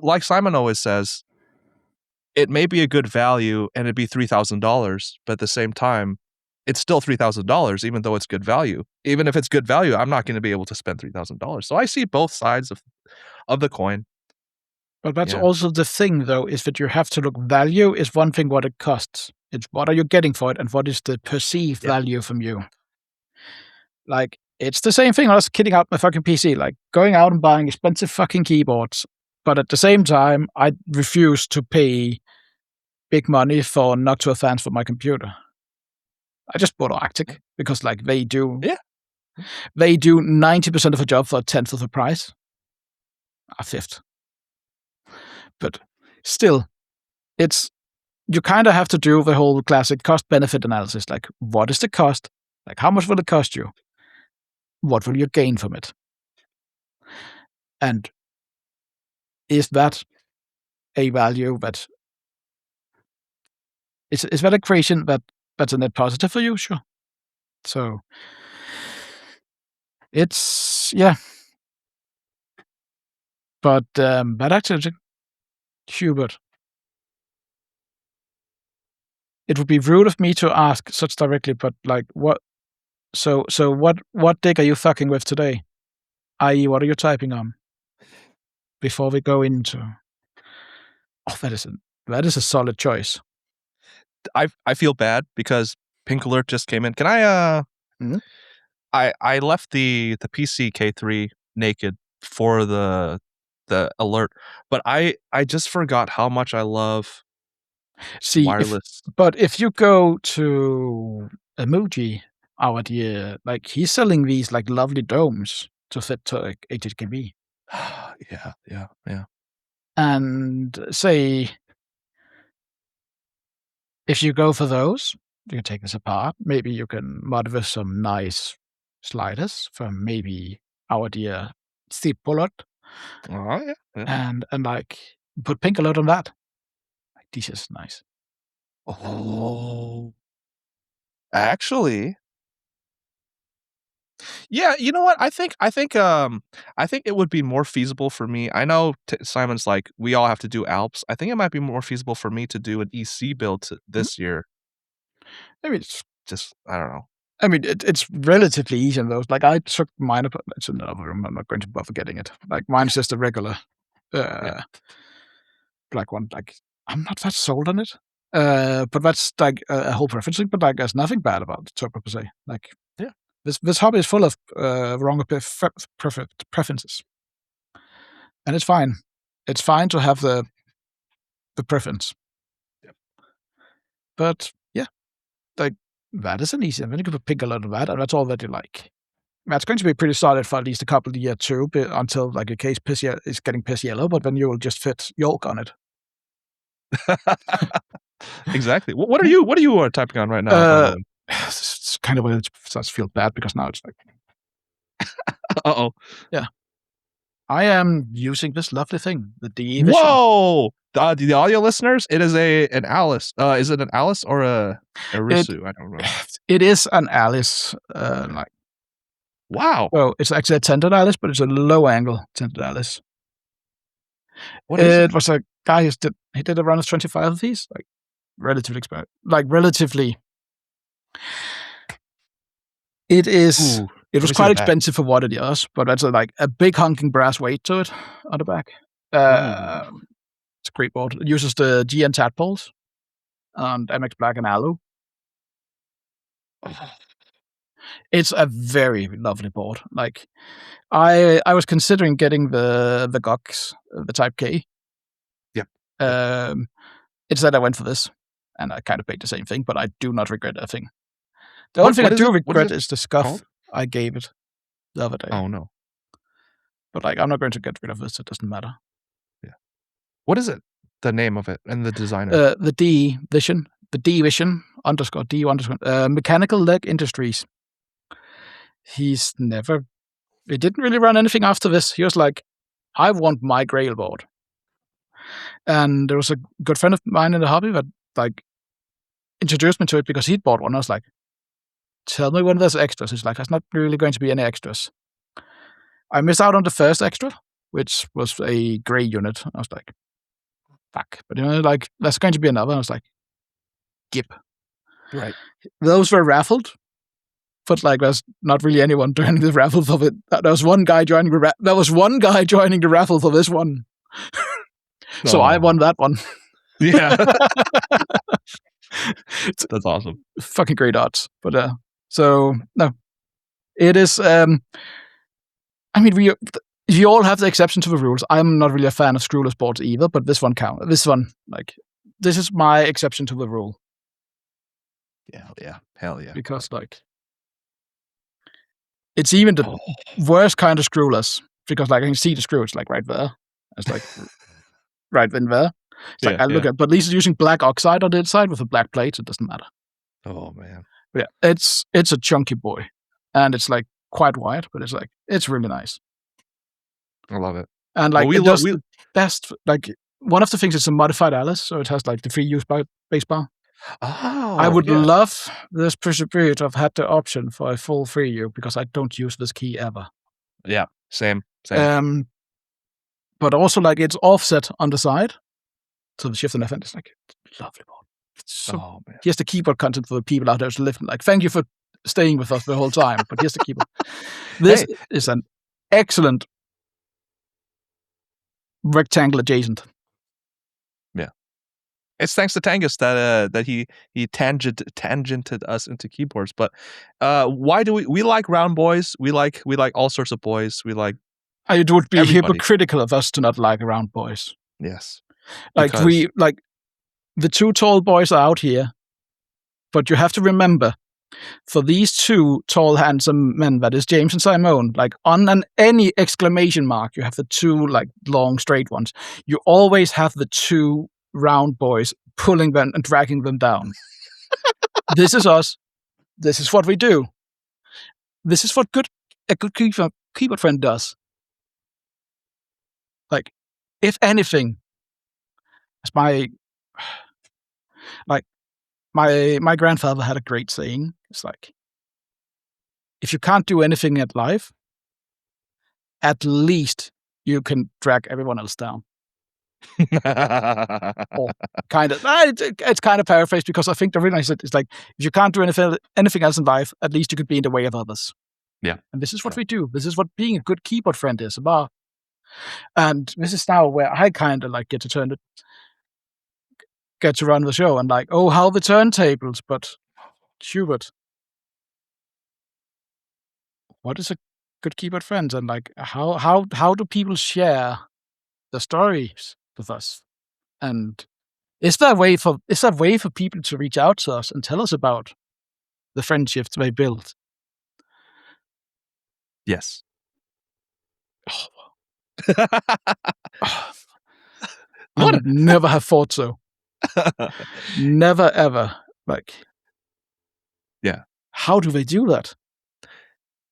like Simon always says, it may be a good value and it'd be $3,000, but at the same time, it's still $3,000, even though it's good value. Even if it's good value, I'm not going to be able to spend $3,000. So I see both sides of the coin. But that's also the thing, though, is that you have to look. Value is one thing, what it costs. It's what are you getting for it, and what is the perceived value from you. Like, it's the same thing. I was kidding out my fucking PC, like going out and buying expensive fucking keyboards. But at the same time, I refuse to pay big money for Noctua fans for my computer. I just bought Arctic because, like, they do 90% of a job for a tenth of the price, a fifth. But still, you kind of have to do the whole classic cost-benefit analysis. Like, what is the cost? Like, how much will it cost you? What will you gain from it? And is that a value that is that a creation that's a net positive for you? Sure. So it's But actually, Hubert, it would be rude of me to ask such directly, but like, what So what dick are you fucking with today? I.e., what are you typing on? Before we go into... Oh, that is a solid choice. I feel bad because Pink Alert just came in. Can I Mhm. I left the PC K3 naked for the alert, but I just forgot how much I love See, wireless. but if you go to Emoji, our dear, like, he's selling these, like, lovely domes to fit to, like, 8 KB. Yeah. And say, if you go for those, you can take this apart. Maybe you can mod with some nice sliders from maybe our dear Steve Bullet, Oh, yeah. and like, put Pink Alert on that. Like, this is nice. Oh. Actually, yeah, you know what? I think it would be more feasible for me. I know Simon's like, we all have to do Alps. I think it might be more feasible for me to do an EC build this year. I mean, I don't know. it's relatively easy in those. Like, I took mine up. It's in another room. I'm not going to bother getting it. Like, mine's just a regular black one. Like, I'm not that sold on it. But that's like a whole preference thing. But like, there's nothing bad about the Turbo per se. Like, Yeah. this hobby is full of wrong preferences, and it's fine. It's fine to have the preference. Yep. But yeah, like, that is an easy. I'm going to put Pink Alert on that, and that's all that you like. That's going to be pretty solid for at least a couple of years too, until like a case is getting piss yellow, but then you will just fit yolk on it. Exactly. What are you typing on right now? It's kind of weird. It starts to feel bad because now it's like, Uh-oh. yeah. I am using this lovely thing, the DE Vision. Whoa! The audio listeners, it is an Alice. Is it an Alice or a Risu? I don't remember. It is an Alice. Like, wow. Well, it's actually a tented Alice, but it's a low angle tented Alice. What is it? It was a guy he did around 25 of these, like relatively expensive. Like, relatively. It is. Ooh, It was quite expensive for what it is, but that's like a big honking brass weight to it on the back. It's a great board. It uses the GN tadpoles and MX Black and Alu. It's a very lovely board. Like, I was considering getting the GOX, the Type K. Yep. Instead, I went for this, and I kind of paid the same thing, but I do not regret that thing. The only thing I do regret is the scuff I gave it the other day. Oh, no. But like, I'm not going to get rid of this. It doesn't matter. Yeah. What is it? The name of it and the designer? The D Vision. The D Vision _ D _ Mechanical Leg Industries. He didn't really run anything after this. He was like, I want my Grail board. And there was a good friend of mine in the hobby that like introduced me to it because he'd bought one. I was like, tell me when there's extras. He's like, there's not really going to be any extras. I missed out on the first extra, which was a gray unit. I was like, fuck. But like, there's going to be another. I was like, gip. Right. Those were raffled. But like, there's not really anyone joining the raffle for it. There was one guy joining the raffle for this one. So I won that one. Yeah. That's awesome. Fucking great odds. But so no. It is I mean, we all have the exception to the rules. I'm not really a fan of screwless boards either, but this one counts. This one, like, this is my exception to the rule. Yeah. Hell yeah. Because like, it's even the worst kind of screwless, because like, I can see the screw. It's like right there. It's like right in there. It's like, I look at, but at least it's using black oxide on the inside with a black plate. It doesn't matter. Oh man. But yeah, it's a chunky boy, and it's like quite wide, but it's like, it's really nice. I love it. And like, it does the best. Like, one of the things is a modified Alice, so it has like the free use base bar. Oh, I would love this period to have had the option for a full free U, because I don't use this key ever. Yeah, same. But also like, it's offset on the side, so the shift and F is like lovely board. So here's the keyboard content for the people out there to live. Like, thank you for staying with us the whole time. But here's the keyboard. This is an excellent rectangle adjacent. Yeah. It's thanks to Tanghus that he tangented us into keyboards. But why do we like round boys? We like all sorts of boys. We like It would be everybody. hypocritical of us to not like round boys. Yes. Like the two tall boys are out here, but you have to remember, for these two tall, handsome men, that is James and Simone, like on any exclamation mark, you have the two like long, straight ones. You always have the two round boys pulling them and dragging them down. This is us. This is what we do. This is what a good keyboard friend does. Like, if anything, as my grandfather had a great saying. It's like, if you can't do anything at life, at least you can drag everyone else down. Or kind of, it's kind of paraphrased, because I think the reason I said is like, if you can't do anything else in life, at least you could be in the way of others. Yeah. And this is what we do. This is what being a good keyboard friend is about. And this is now where I kind of like get to run the show and like, oh, how the turntables, but Hubert, what is a good keyboard friend? And like, how do people share the stories with us? And is there a way for people to reach out to us and tell us about the friendships they built? Yes. I would never have thought so. Never ever. Like, yeah. How do they do that?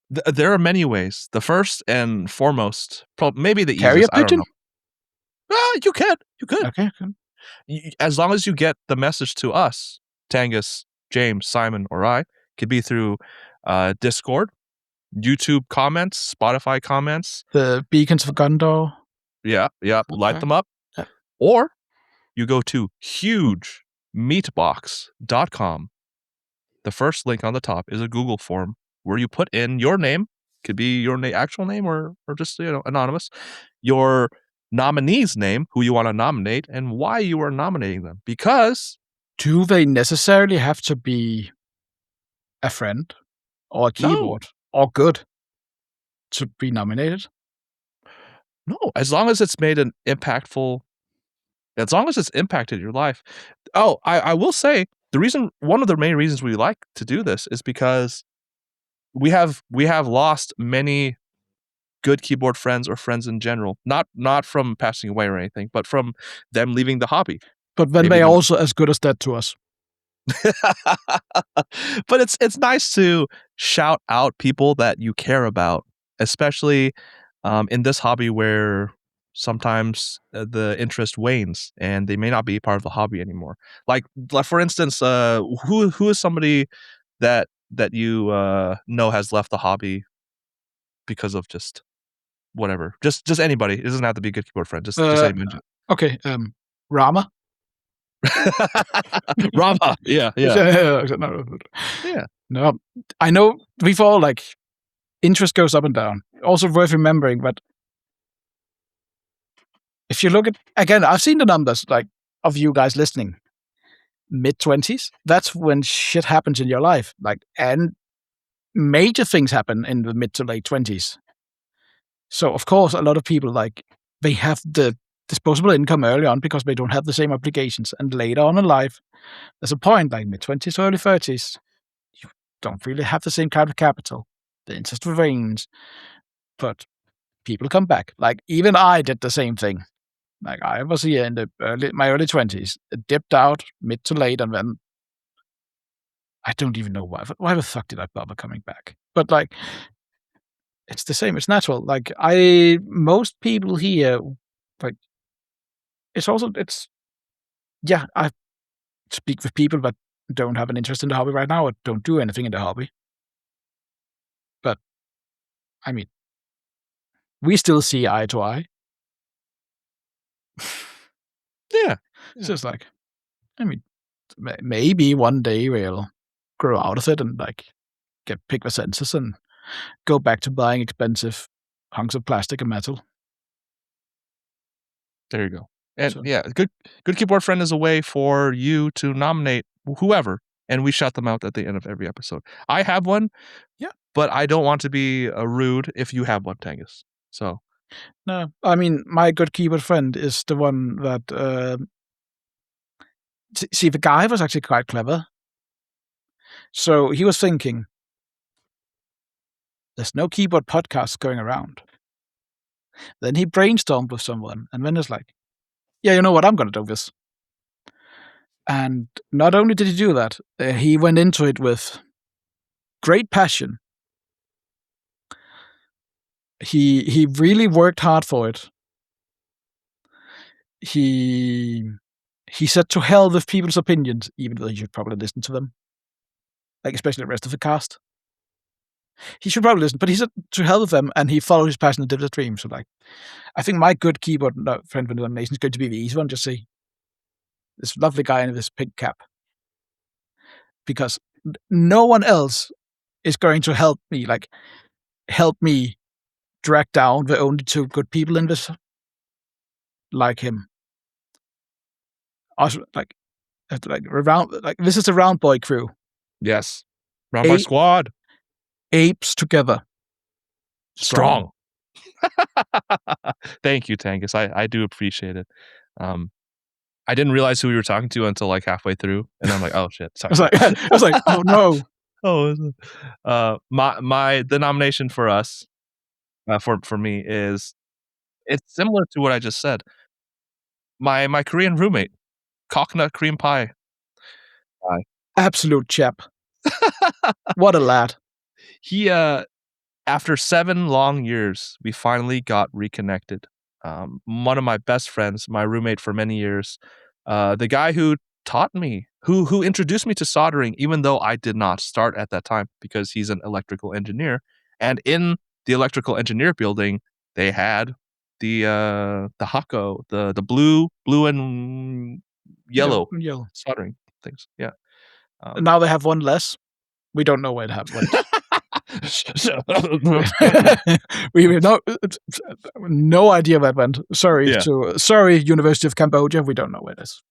There are many ways. The first and foremost, maybe the Carrier easiest. pigeon? I don't know. You could. Okay. As long as you get the message to us, Tanghus, James, Simon, or I, could be through Discord, YouTube comments, Spotify comments, the beacons of Gondor. Yeah. Okay. Light them up. Yeah. Or you go to hugemeatbox.com. The first link on the top is a Google form where you put in your name, could be your actual name or just anonymous, your nominee's name, who you want to nominate, and why you are nominating them. Because do they necessarily have to be a friend or a keyboard or good to be nominated? No, as long as it's made an impactful, as long as it's impacted your life. Oh, I will say one of the main reasons we like to do this is because we have lost many good keyboard friends or friends in general, not from passing away or anything, but from them leaving the hobby. But then they also as good as dead to us. But it's nice to shout out people that you care about, especially in this hobby where sometimes the interest wanes and they may not be part of the hobby anymore. Like for instance, who is somebody that you know has left the hobby because of just whatever, just anybody. It doesn't have to be a good keyboard friend. Just anybody. Okay, Rama. Rama, yeah. No, I know we've all like interest goes up and down. Also worth remembering that if you look at, again, I've seen the numbers like of you guys listening, mid-20s. That's when shit happens in your life, like, and major things happen in the mid to late 20s. So of course, a lot of people like they have the disposable income early on because they don't have the same obligations, and later on in life, there's a point like mid-20s, early 30s, you don't really have the same kind of capital. The interest remains, but people come back. Like even I did the same thing. Like I was here in my early 20s, dipped out mid to late, and then I don't even know why the fuck did I bother coming back? But like, it's the same. It's natural. Like most people here, like I speak with people that don't have an interest in the hobby right now or don't do anything in the hobby. But I mean, we still see eye to eye. Yeah. It's just like, I mean, maybe one day we'll grow out of it and like pick the senses and go back to buying expensive hunks of plastic and metal. There you go. And So- yeah, good keyboard friend is a way for you to nominate whoever, and we shout them out at the end of every episode. I have one, but I don't want to be rude if you have one, Tanghus. So No, I mean, my good keyboard friend is the one that. See, the guy was actually quite clever. So he was thinking, there's no keyboard podcasts going around. Then he brainstormed with someone, and then it's like, yeah, you know what, I'm going to do this. And not only did he do that, he went into it with great passion. He really worked hard for it. He said to hell with people's opinions, even though you should probably listen to them. Like, especially the rest of the cast. He should probably listen, but he said to hell with them, and he followed his passion and did his dream. So, like, I think my good keyboard friend for the nomination is going to be the easy one. Just see this lovely guy in this pink cap, because no one else is going to help me drag down the only two good people in this, like him. Also, like this is a round boy crew. yes, round boy squad, apes together, strong. Thank you, Tanghus. I do appreciate it. I didn't realize who we were talking to until like halfway through, and I'm like, oh shit. Sorry. I was like, oh no. The nomination for us, for me is, it's similar to what I just said. My Korean roommate, coconut cream pie. Absolute chap. What a lad. He after 7 long years, we finally got reconnected. One of my best friends, my roommate for many years, the guy who taught me, who introduced me to soldering, even though I did not start at that time, because he's an electrical engineer. And in the electrical engineer building, they had the Hako, the blue and yellow soldering things. Yeah. Now they have one less. We don't know where it happened. We have no idea where it went. Sorry, University of Cambodia. We don't know where it is.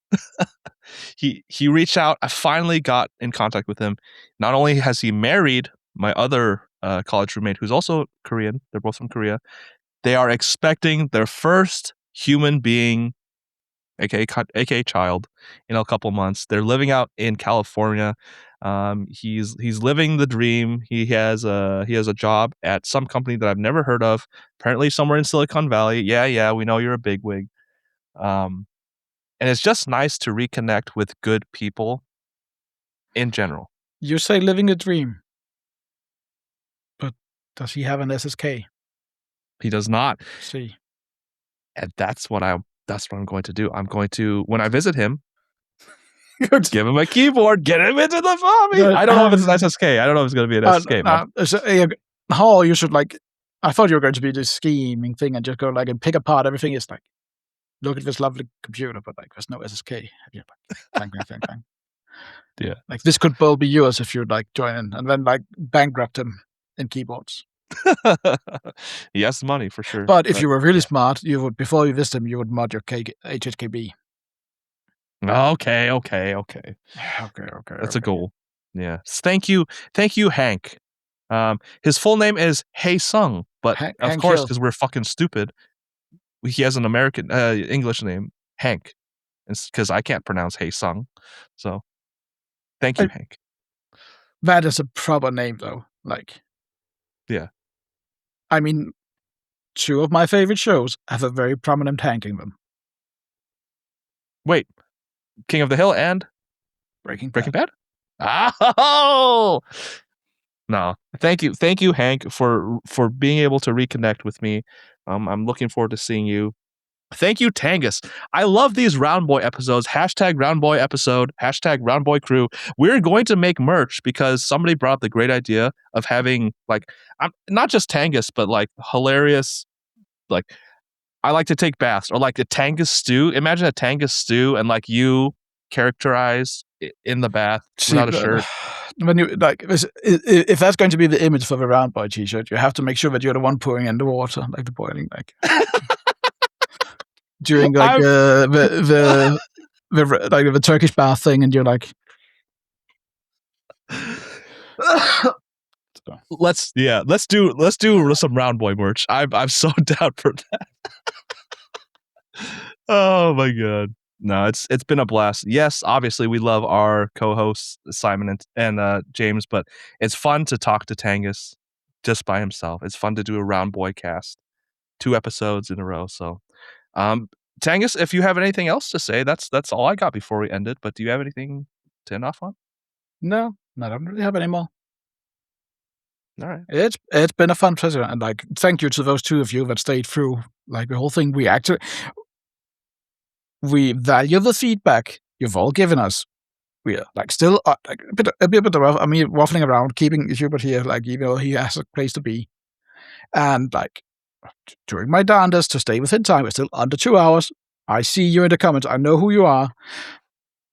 He reached out. I finally got in contact with him. Not only has he married my other college roommate, who's also Korean. They're both from Korea. They are expecting their first human being, aka child, in a couple months. They're living out in California. He's living the dream. He has a job at some company that I've never heard of. Apparently somewhere in Silicon Valley. Yeah, we know you're a bigwig. And it's just nice to reconnect with good people in general. You say living a dream, but does he have an SSK? He does not. See, and that's what I'm going to do. I'm going to, when I visit him, give him a keyboard, get him into the hobby. I don't know if it's an SSK. I don't know if it's going to be an SSK. How you should I thought you were going to be this scheming thing and just go and pick apart everything. It's like, look at this lovely computer, but there's no SSK. Yeah, bang. Yeah. This could well be yours if you'd join in, and then bankrupt him in keyboards. He has money for sure. But if you were really smart, you would, before you visit him, you would mod your HHKB. Okay. That's a goal. Yeah. Thank you, Hank. His full name is Hye-Sung, but of course, because we're fucking stupid, he has an American English name, Hank. It's because I can't pronounce Hye-Sung. So, thank you, Hank. That is a proper name, though. Yeah. I mean, 2 of my favorite shows have a very prominent Hank in them. Wait, King of the Hill and Breaking Bad? Oh! No. Thank you, Hank, for being able to reconnect with me. I'm looking forward to seeing you. Thank you, Tanghus. I love these Round Boy episodes. #Round Boy episode. #Round Boy crew. We're going to make merch because somebody brought up the great idea of having not just Tanghus, but hilarious, I like to take baths, or a Tanghus stew. Imagine a Tanghus stew and you characterized in the bath without a shirt. when you like, if that's going to be the image for the round boy T-shirt, you have to make sure that you're the one pouring in the water, like the boiling, like during like the Turkish bath thing, and you're like, let's do some round boy merch. I'm so down for that. Oh my god. No, it's been a blast. Yes, obviously we love our co-hosts Simon and James, but it's fun to talk to Tanghus just by himself. It's fun to do a round boy cast, 2 episodes in a row. So, Tanghus, if you have anything else to say, that's all I got before we end it. But do you have anything to end off on? no, I don't really have any more. All right. It's been a fun pleasure, and like thank you to those 2 of you that stayed through like the whole thing. We value the feedback you've all given us. We are like still like a bit rough. I mean, waffling around, keeping Hubert here, like even though he has a place to be, and like during my darndest to stay within time. We're still under 2 hours. I see you in the comments. I know who you are,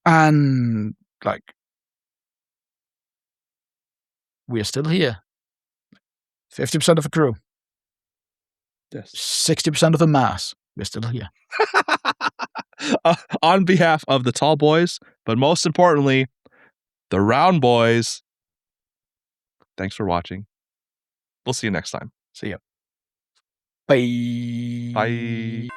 and like we are still here. 50% of the crew. Yes. 60% of the mass. We're still here. On behalf of the tall boys, but most importantly, the round boys, thanks for watching. We'll see you next time. See ya. Bye. Bye.